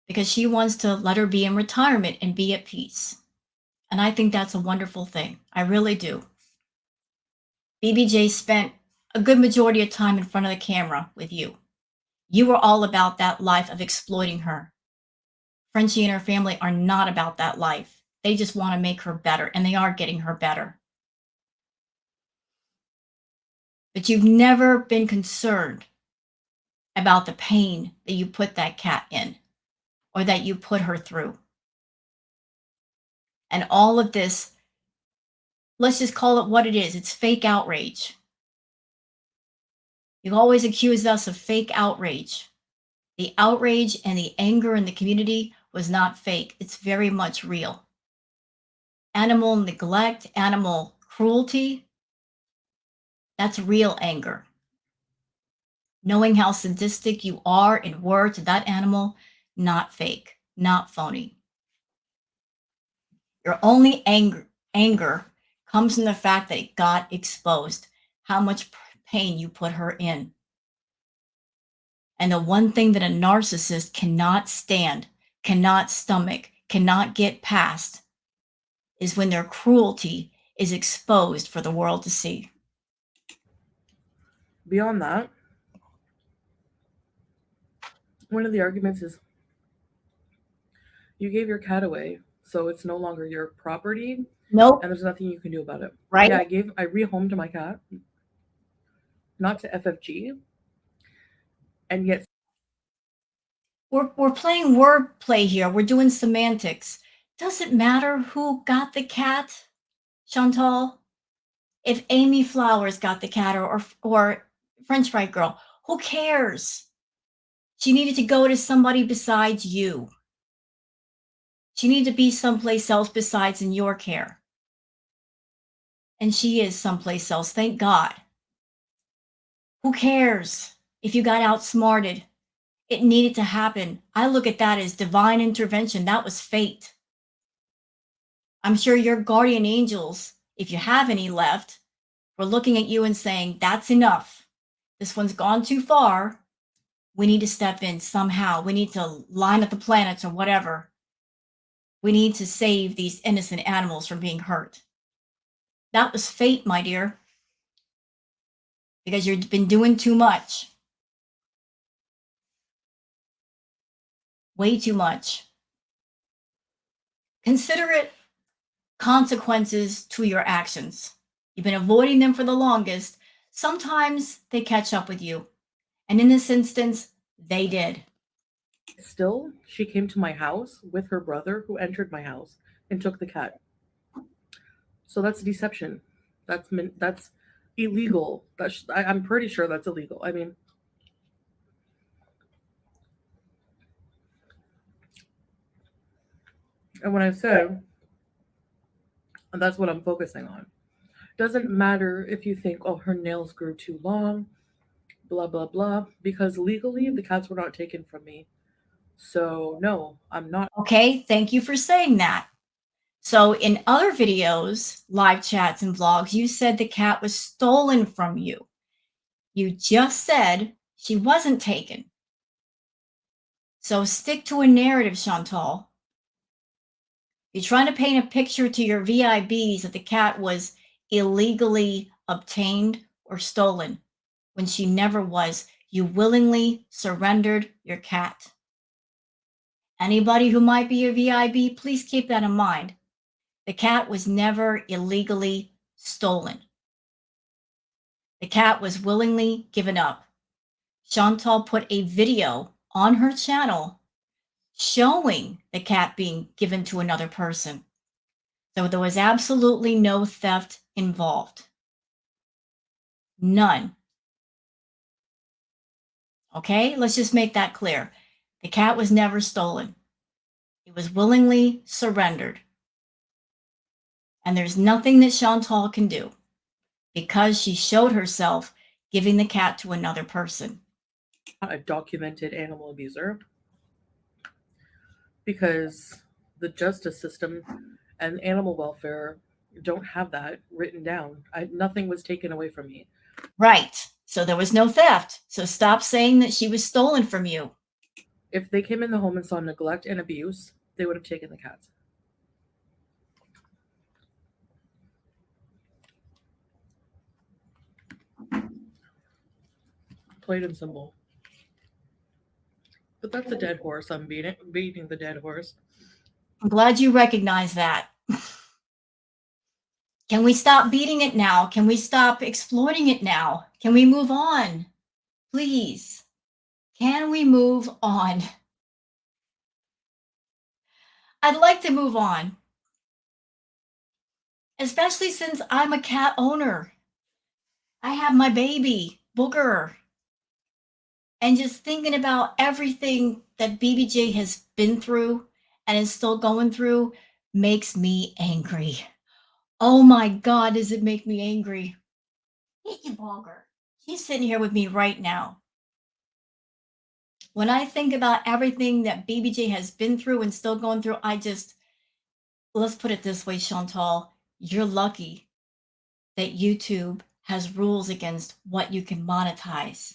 Because she wants to let her be in retirement and be at peace. And I think that's a wonderful thing. I really do. BBJ spent a good majority of time in front of the camera with you. You were all about that life of exploiting her. Frenchie and her family are not about that life. They just want to make her better, and they are getting her better. But you've never been concerned about the pain that you put that cat in or that you put her through. And all of this, let's just call it what it is. It's fake outrage. You've always accused us of fake outrage. The outrage and the anger in the community was not fake. It's very much real. Animal neglect, animal cruelty, that's real anger. Knowing how sadistic you are and were to that animal, not fake, not phony. Your only anger comes from the fact that it got exposed, how much pain you put her in. And the one thing that a narcissist cannot stand, cannot stomach, cannot get past is when their cruelty is exposed for the world to see. Beyond that, one of the arguments is you gave your cat away, so it's no longer your property, Nope. and there's nothing you can do about it. Right? Yeah, I rehomed my cat, not to FFG, and yet We're playing wordplay here. We're doing semantics. Does it matter who got the cat, Chantal? If Amy Flowers got the cat or French Fry Girl, who cares? She needed to go to somebody besides you. She needed to be someplace else besides in your care. And she is someplace else, thank God. Who cares if you got outsmarted? It needed to happen. I look at that as divine intervention. That was fate. I'm sure your guardian angels, if you have any left, were looking at you and saying, that's enough. This one's gone too far. We need to step in somehow. We need to line up the planets or whatever. We need to save these innocent animals from being hurt. That was fate, my dear, because you've been doing too much. Way too much. Consider it consequences to your actions. You've been avoiding them for the longest. Sometimes they catch up with you. And in this instance, they did. still she came to my house with her brother who entered my house and took the cat. So that's deception. That's illegal. I'm pretty sure that's illegal. I mean, and when I say, and that's what I'm focusing on. Doesn't matter if you think, oh, her nails grew too long, blah, blah, blah, because legally the cats were not taken from me. So, no, I'm not. Okay, thank you for saying that. So in other videos, live chats, and vlogs, you said the cat was stolen from you. You just said she wasn't taken. So stick to a narrative, Chantal. You're trying to paint a picture to your VIBs that the cat was illegally obtained or stolen when she never was. You willingly surrendered your cat. Anybody who might be a VIB, please keep that in mind. The cat was never illegally stolen. The cat was willingly given up. Chantal put a video on her channel showing the cat being given to another person. So there was absolutely no theft involved. None. Okay, let's just make that clear. The cat was never stolen. It was willingly surrendered. And there's nothing that Chantal can do because she showed herself giving the cat to another person. A documented animal abuser, because the justice system and animal welfare don't have that written down. Nothing was taken away from me. Right. So there was no theft. So stop saying that she was stolen from you. If they came in the home and saw neglect and abuse, they would have taken the cats. Plain and simple. But that's a dead horse. I'm beating the dead horse. I'm glad you recognize that. Can we stop beating it now? Can we stop exploiting it now? Can we move on? Please. Can we move on? I'd like to move on, especially since I'm a cat owner. I have my baby, Booger. And just thinking about everything that BBJ has been through and is still going through makes me angry. Oh my God, does it make me angry? Hit you, Booger. He's sitting here with me right now. When I think about everything that BBJ has been through and still going through, let's put it this way, Chantal, you're lucky that YouTube has rules against what you can monetize.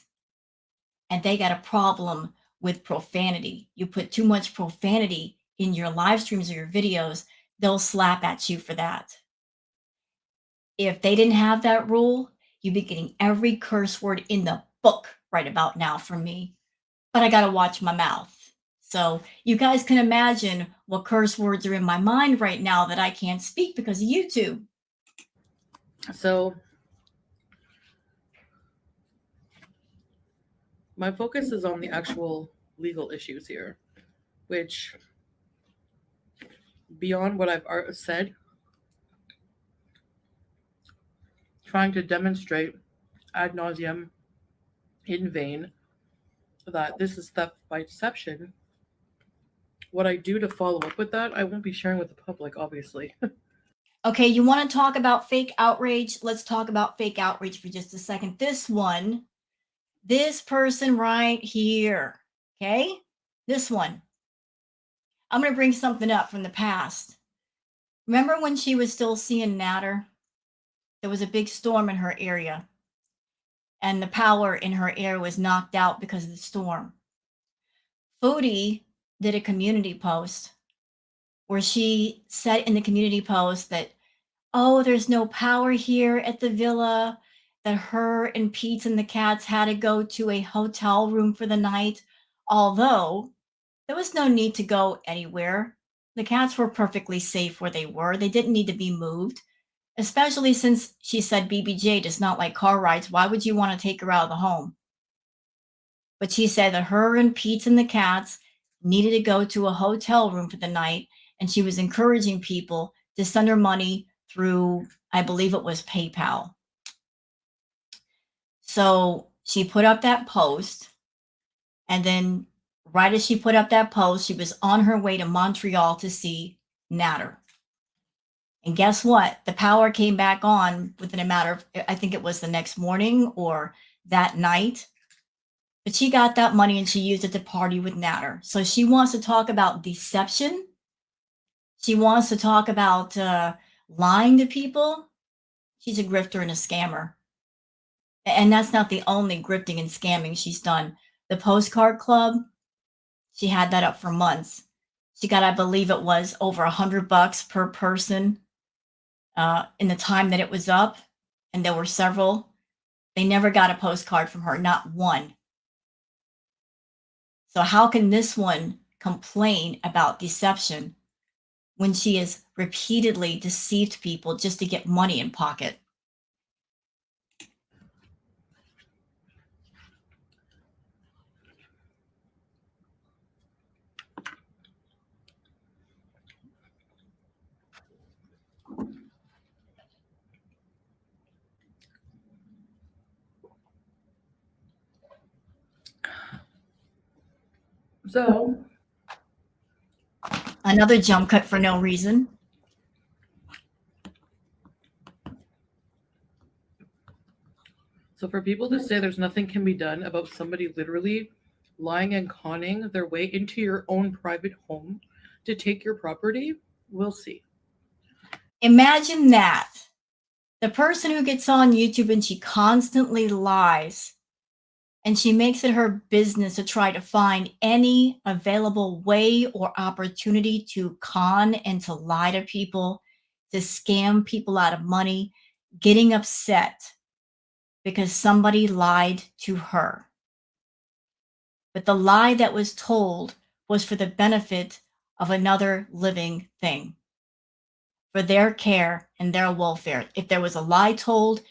And they got a problem with profanity. You put too much profanity in your live streams or your videos, they'll slap at you for that. If they didn't have that rule, you'd be getting every curse word in the book right about now from me. But I got to watch my mouth. So you guys can imagine what curse words are in my mind right now that I can't speak because of YouTube. So my focus is on the actual legal issues here, which, beyond what I've said, trying to demonstrate ad nauseum in vain that this is theft by deception. What I do to follow up with that, I won't be sharing with the public, obviously. Okay, you want to talk about fake outrage? Let's talk about fake outrage for just a second. This person right here, okay? This one. I'm going to bring something up from the past. Remember when she was still seeing Natter? There was a big storm in her area, and the power in her area was knocked out because of the storm. Foodie did a community post where she said in the community post that, oh, there's no power here at the villa, that her and Pete and the cats had to go to a hotel room for the night, although there was no need to go anywhere. The cats were perfectly safe where they were. They didn't need to be moved, especially since she said BBJ does not like car rides. Why would you want to take her out of the home? But she said that her and Pete and the cats needed to go to a hotel room for the night, and she was encouraging people to send her money through, I believe it was PayPal. So she put up that post, and then right as she put up that post, she was on her way to Montreal to see Natter. And guess what? The power came back on within a matter of, I think it was the next morning or that night. But she got that money and she used it to party with Natter. So she wants to talk about deception. She wants to talk about lying to people. She's a grifter and a scammer. And that's not the only grifting and scamming she's done. The postcard club, she had that up for months. She got, I believe it was over $100 per person in the time that it was up. And there were several. They never got a postcard from her, not one. So how can this one complain about deception when she has repeatedly deceived people just to get money in pocket? So, Another jump cut for no reason. So for people to say there's nothing can be done about somebody literally lying and conning their way into your own private home to take your property, we'll see. Imagine that. The person who gets on YouTube and she constantly lies, and she makes it her business to try to find any available way or opportunity to con and to lie to people, to scam people out of money, getting upset because somebody lied to her. But the lie that was told was for the benefit of another living thing, for their care and their welfare. If there was a lie told,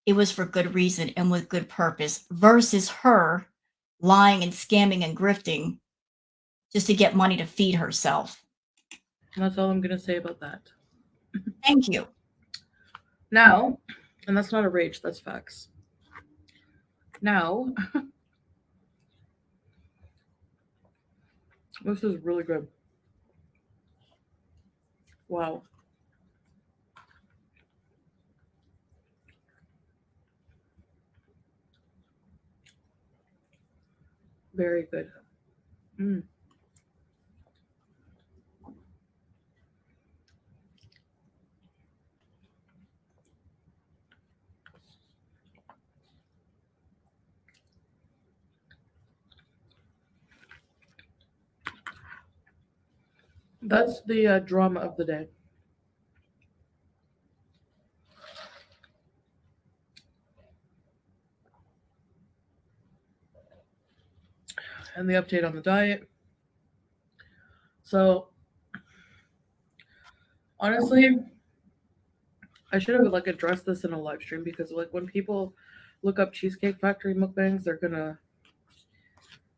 it was for good reason and with good purpose, versus her lying and scamming and grifting just to get money to feed herself. And that's all I'm going to say about that. Thank you. Now, and that's not a rage, that's facts. Now, this is really good. Wow. Very good. Mm. That's the drama of the day. And the update on the diet. So, honestly, I should have like addressed this in a live stream because like when people look up Cheesecake Factory mukbangs, they're gonna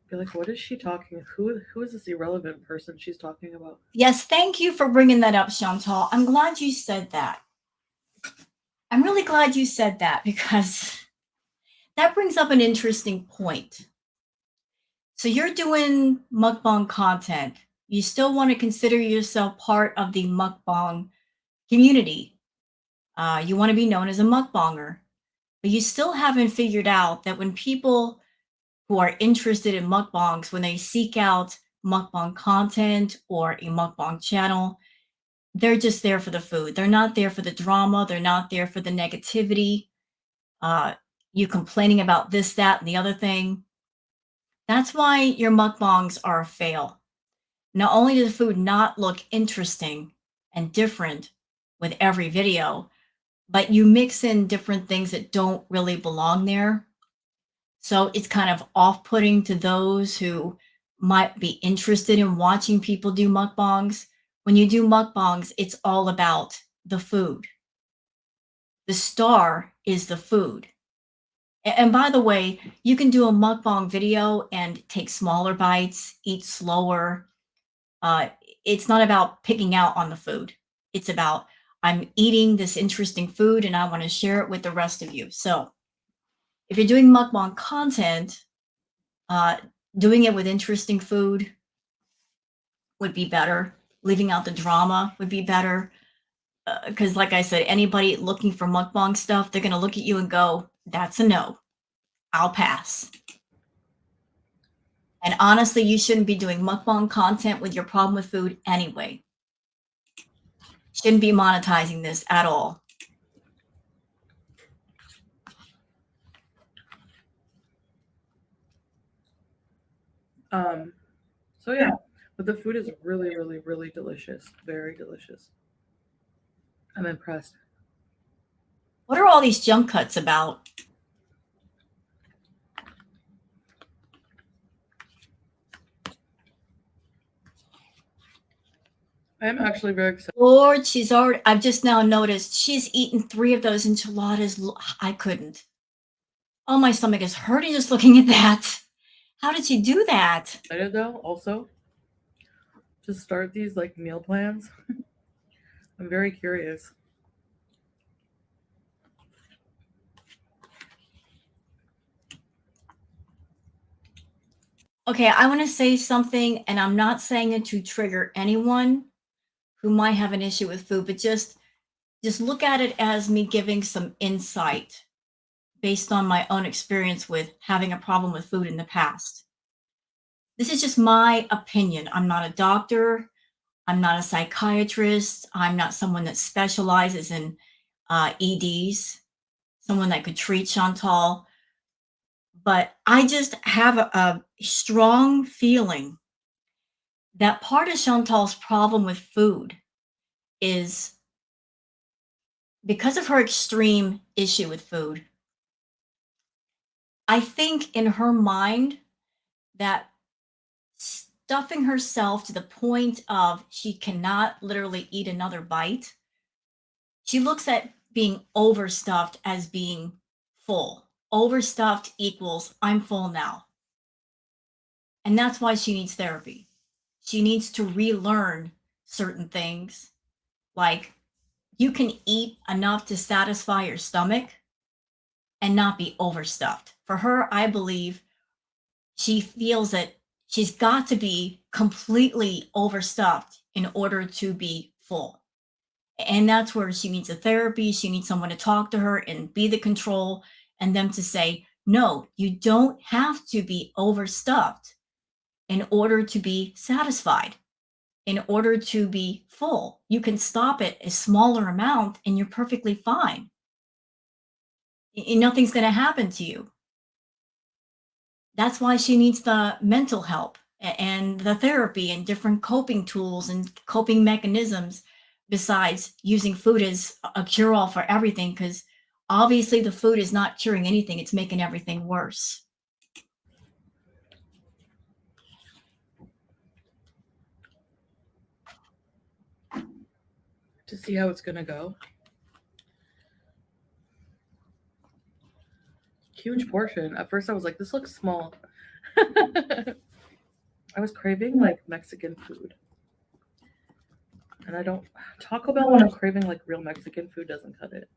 be like, "What is she talking? Who is this irrelevant person she's talking about?" Yes, thank you for bringing that up, Chantal. I'm glad you said that. I'm really glad you said that because that brings up an interesting point. So you're doing mukbang content. You still want to consider yourself part of the mukbang community. You want to be known as a mukbanger, but you still haven't figured out that when people who are interested in mukbangs, when they seek out mukbang content or a mukbang channel, they're just there for the food. They're not there for the drama. They're not there for the negativity. You complaining about this, that, and the other thing. That's why your mukbangs are a fail. Not only does the food not look interesting and different with every video, but you mix in different things that don't really belong there. So it's kind of off-putting to those who might be interested in watching people do mukbangs. When you do mukbangs, it's all about the food. The star is the food. And by the way, you can do a mukbang video and take smaller bites, eat slower. It's not about picking out on the food. It's about, I'm eating this interesting food and I want to share it with the rest of you. So if you're doing mukbang content, doing it with interesting food would be better. Leaving out the drama would be better. Because like I said, anybody looking for mukbang stuff, they're going to look at you and go, that's a no. I'll pass. And honestly, you shouldn't be doing mukbang content with your problem with food anyway. Shouldn't be monetizing this at all. So yeah, but the food is really, really, really delicious. Very delicious. I'm impressed. What are all these jump cuts about? I'm actually very excited. Lord, I've just now noticed she's eaten 3 of those enchiladas. I couldn't. Oh, my stomach is hurting just looking at that. How did she do that? I did though also to start these like meal plans. I'm very curious. Okay, I want to say something, and I'm not saying it to trigger anyone who might have an issue with food, but just look at it as me giving some insight. based on my own experience with having a problem with food in the past. This is just my opinion. I'm not a doctor. I'm not a psychiatrist. I'm not someone that specializes in EDs, someone that could treat Chantal. But I just have a strong feeling that part of Chantal's problem with food is because of her extreme issue with food. I think in her mind that stuffing herself to the point of she cannot literally eat another bite, she looks at being overstuffed as being full. Overstuffed equals I'm full now. And that's why she needs therapy. She needs to relearn certain things, like you can eat enough to satisfy your stomach and not be overstuffed. For her, I believe she feels that she's got to be completely overstuffed in order to be full. And that's where she needs a therapy. She needs someone to talk to her and be the control, and them to say, no, you don't have to be overstuffed in order to be satisfied, in order to be full. You can stop at a smaller amount and you're perfectly fine. Nothing's going to happen to you. That's why she needs the mental help and the therapy and different coping tools and coping mechanisms, besides using food as a cure all for everything, because obviously the food is not curing anything, it's making everything worse. To see how it's gonna go. Huge portion. At first I was like, this looks small. I was craving like Mexican food. And I don't Taco Bell when I'm craving like real Mexican food doesn't cut it.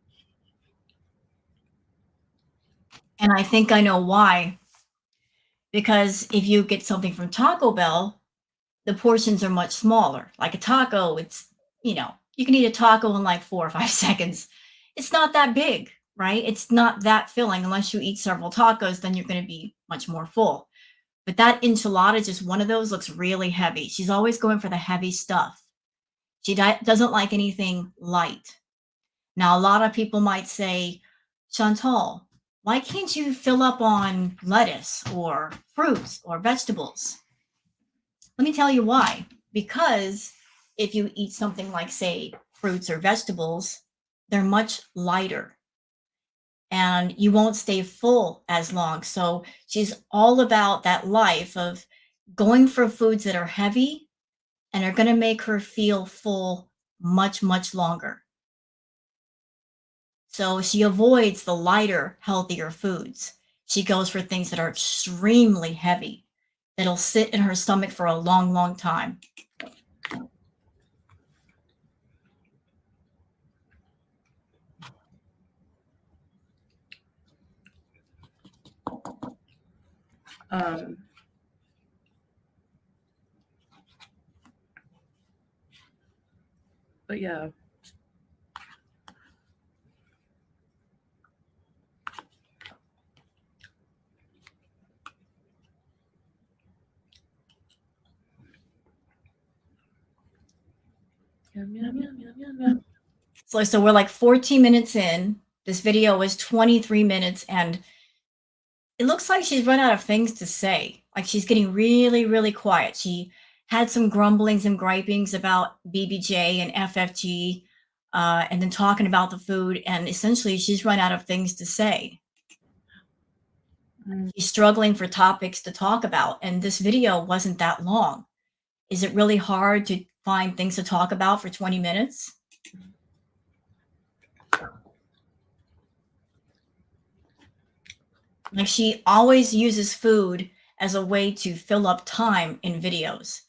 And I think I know why. Because if you get something from Taco Bell, the portions are much smaller. Like a taco, it's, you can eat a taco in like 4 or 5 seconds. It's not that big, right? It's not that filling. Unless you eat several tacos, then you're going to be much more full. But that enchilada, just one of those, looks really heavy. She's always going for the heavy stuff. She doesn't like anything light. Now, a lot of people might say, Chantal, why can't you fill up on lettuce or fruits or vegetables? Let me tell you why. Because if you eat something like, say, fruits or vegetables, they're much lighter and you won't stay full as long. So she's all about that life of going for foods that are heavy and are going to make her feel full much, much longer. So she avoids the lighter, healthier foods. She goes for things that are extremely heavy, that'll sit in her stomach for a long, long time. But yeah. Yum, yum, yum, yum, yum, yum. So we're like 14 minutes in. This video was 23 minutes, and it looks like she's run out of things to say. Like she's getting really, really quiet. She had some grumblings and gripings about BBJ and FFG, and then talking about the food, and essentially she's run out of things to say. She's struggling for topics to talk about, and this video wasn't that long. Is it really hard to find things to talk about for 20 minutes? Like she always uses food as a way to fill up time in videos.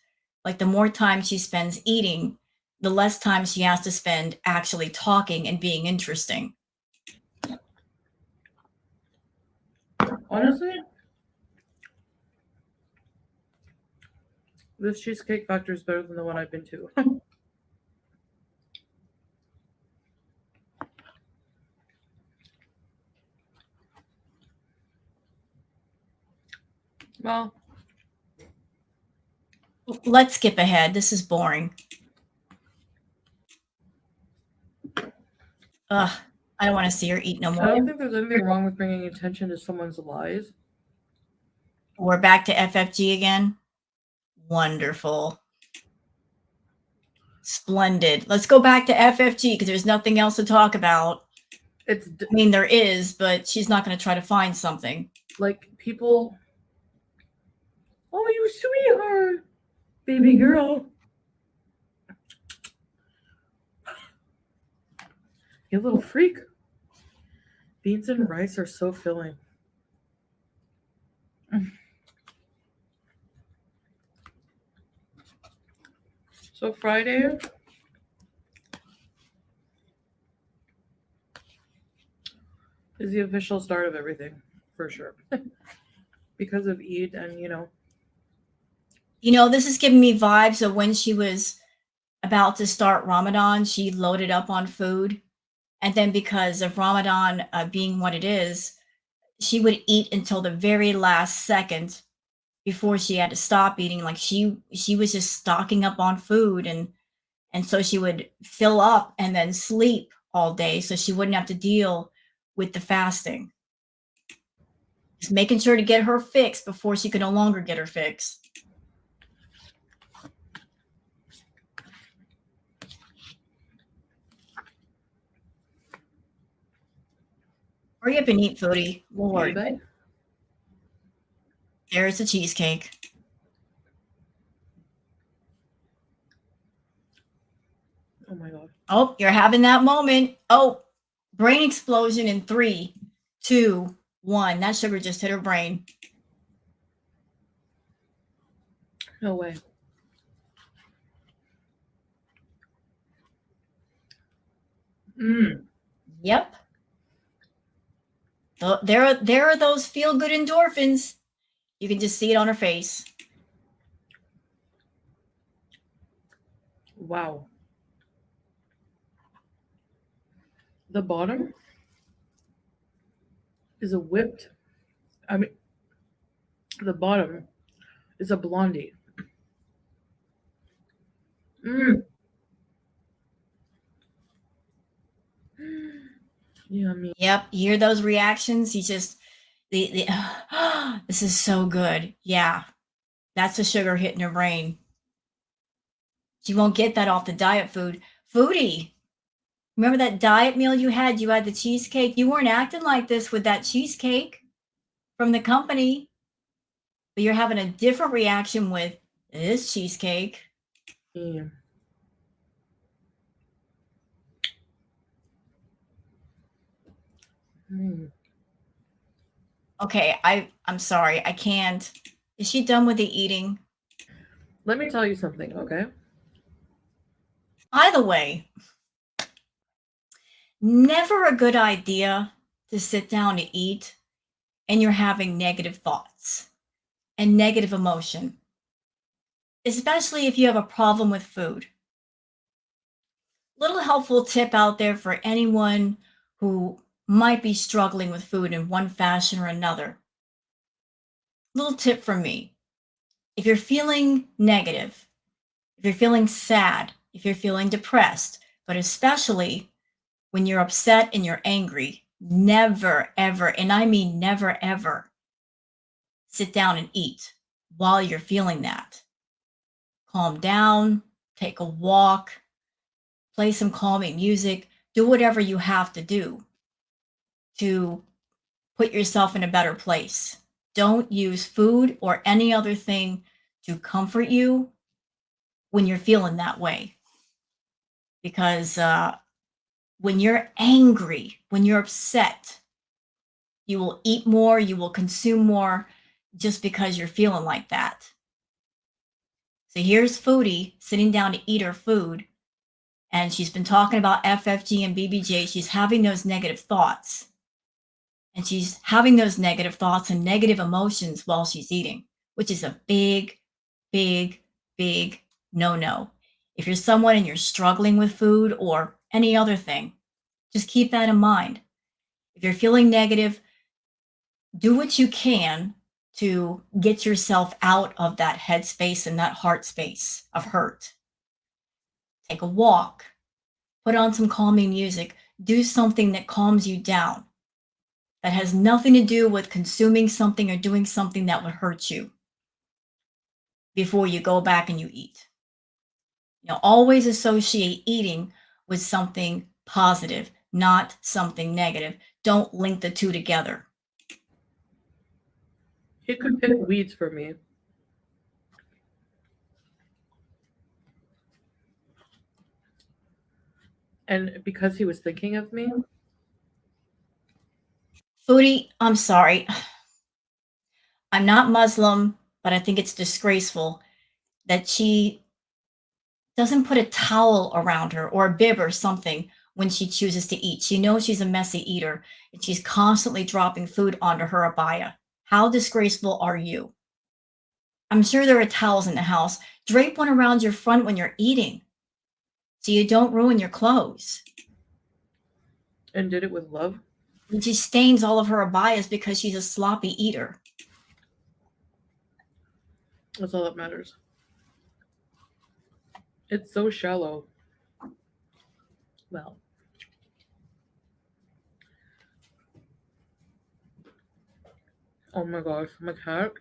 Like the more time she spends eating, the less time she has to spend actually talking and being interesting. Honestly, this Cheesecake Factory is better than the one I've been to. Well, Let's skip ahead. This is boring. Ugh, I don't want to see her eat no I more. don't think there's anything wrong with bringing attention to someone's lies. We're back to FFG again. Wonderful. Splendid. Let's go back to FFG because there's nothing else to talk about. I mean, there is, but she's not going to try to find something. Like people. Oh, you sweetheart, baby girl. You little freak. Beans and rice are so filling. So Friday is the official start of everything, for sure. Because of Eid and, This is giving me vibes of when she was about to start Ramadan, she loaded up on food. And then because of Ramadan being what it is, she would eat until the very last second before she had to stop eating. Like she was just stocking up on food, and so she would fill up and then sleep all day so she wouldn't have to deal with the fasting. Just making sure to get her fix before she could no longer get her fix. Hurry up and eat, Foodie. Lord. There's the cheesecake. Oh my God. Oh, you're having that moment. Oh, brain explosion in 3, 2, 1. That sugar just hit her brain. No way. Yep. There are those feel-good endorphins. You can just see it on her face. Wow. The bottom is a whipped. The bottom is a blondie. Yummy. Yep. You hear those reactions? You just this is so good. Yeah. That's the sugar hitting her brain. She won't get that off the diet food. Foodie. Remember that diet meal you had? You had the cheesecake. You weren't acting like this with that cheesecake from the company, but you're having a different reaction with this cheesecake. Yeah. Okay, I'm sorry. I can't. Is she done with the eating? Let me tell you something, okay? By the way, never a good idea to sit down to eat and you're having negative thoughts and negative emotion, especially if you have a problem with food. Little helpful tip out there for anyone who might be struggling with food in one fashion or another. Little tip from me. If you're feeling negative, if you're feeling sad, if you're feeling depressed, but especially when you're upset and you're angry, never, ever, and I mean never, ever, sit down and eat while you're feeling that. Calm down, take a walk, play some calming music, do whatever you have to do to put yourself in a better place. Don't use food or any other thing to comfort you when you're feeling that way. Because when you're angry, when you're upset, you will eat more, you will consume more just because you're feeling like that. So here's Foodie sitting down to eat her food, and she's been talking about FFG and BBJ. She's having those negative thoughts. And she's having those negative thoughts and negative emotions while she's eating, which is a big, big, big no-no. If you're someone and you're struggling with food or any other thing, just keep that in mind. If you're feeling negative, do what you can to get yourself out of that headspace and that heart space of hurt. Take a walk, put on some calming music, do something that calms you down, that has nothing to do with consuming something or doing something that would hurt you before you go back and you eat. Always associate eating with something positive, not something negative. Don't link the two together. He could pick weeds for me. And because he was thinking of me. Foodie, I'm sorry. I'm not Muslim, but I think it's disgraceful that she doesn't put a towel around her or a bib or something when she chooses to eat. She knows she's a messy eater and she's constantly dropping food onto her abaya. How disgraceful are you? I'm sure there are towels in the house. Drape one around your front when you're eating so you don't ruin your clothes. And did it with love. And she stains all of her abayas because she's a sloppy eater. That's all that matters. It's so shallow. Well. Oh my gosh, my cat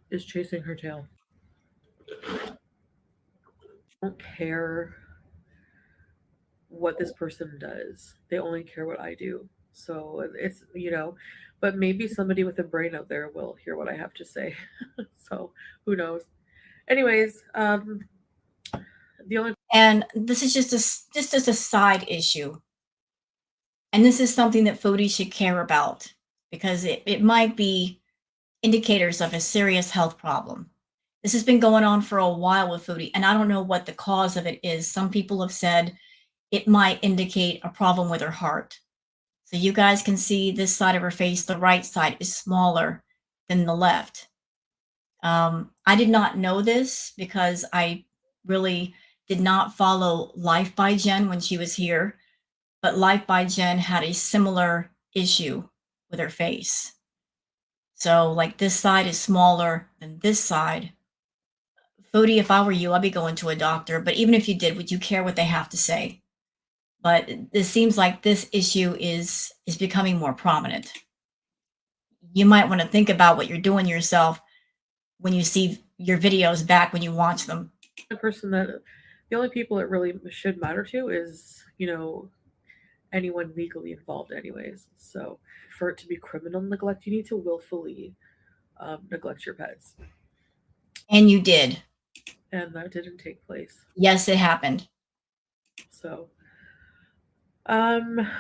is chasing her tail. I don't care what this person does. They only care what I do. So it's, but maybe somebody with a brain out there will hear what I have to say. So who knows? Anyways, the only And this is just a side issue. And this is something that foodies should care about because it might be indicators of a serious health problem. This has been going on for a while with foodie, and I don't know what the cause of it is. Some people have said it might indicate a problem with her heart. So you guys can see this side of her face, the right side is smaller than the left. I did not know this because I really did not follow Life by Jen when she was here, but Life by Jen had a similar issue with her face. So like this side is smaller than this side. Foodie, if I were you, I'd be going to a doctor. But even if you did, would you care what they have to say? But it seems like this issue is becoming more prominent. You might want to think about what you're doing yourself when you see your videos back when you watch them. The only people it really should matter to is, anyone legally involved anyways. So for it to be criminal neglect, you need to willfully neglect your pets. And you did. And that didn't take place. Yes, it happened. So, Foodie,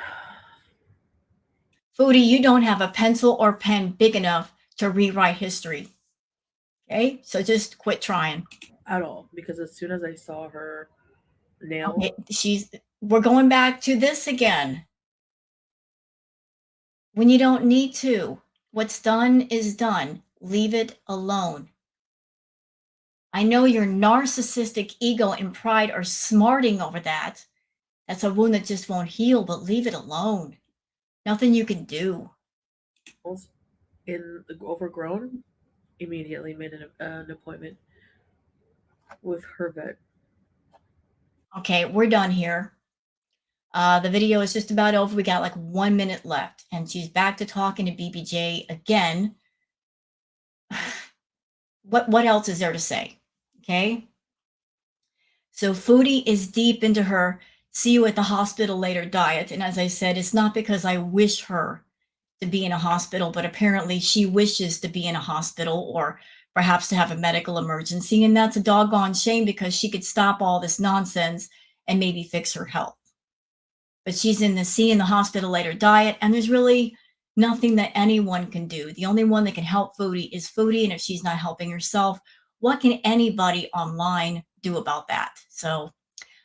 you don't have a pencil or pen big enough to rewrite history. Okay, so just quit trying. At all, because as soon as I saw her nail, okay, we're going back to this again. When you don't need to, what's done is done. Leave it alone. I know your narcissistic ego and pride are smarting over that. That's a wound that just won't heal, but leave it alone. Nothing you can do. In the overgrown, immediately made an appointment with her vet. Okay, we're done here. The video is just about over. We got like 1 minute left, and she's back to talking to BBJ again. What else is there to say? Okay. So Foodie is deep into her see you at the hospital later diet. And as I said, it's not because I wish her to be in a hospital, but apparently she wishes to be in a hospital or perhaps to have a medical emergency. And that's a doggone shame because she could stop all this nonsense and maybe fix her health. But she's in the see in the hospital later diet, and there's really nothing that anyone can do. The only one that can help Foodie is Foodie, and if she's not helping herself, what can anybody online do about that? So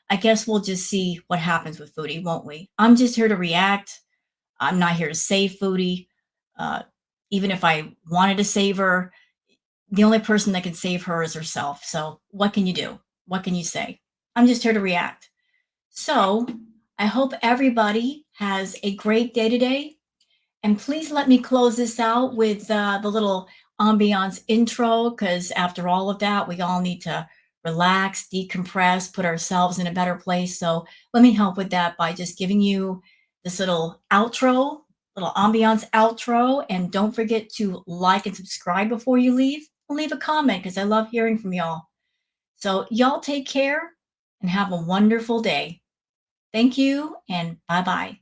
I guess we'll just see what happens with Foodie, won't we? I'm just here to react. I'm not here to save Foodie. Even if I wanted to save her, the only person that can save her is herself. So what can you do? What can you say? I'm just here to react. So I hope everybody has a great day today. And please let me close this out with the little ambiance intro, because after all of that, we all need to relax, decompress, put ourselves in a better place. So let me help with that by just giving you this little outro, little ambiance outro. And don't forget to like and subscribe before you leave. And leave a comment because I love hearing from y'all. So y'all take care and have a wonderful day. Thank you and bye-bye.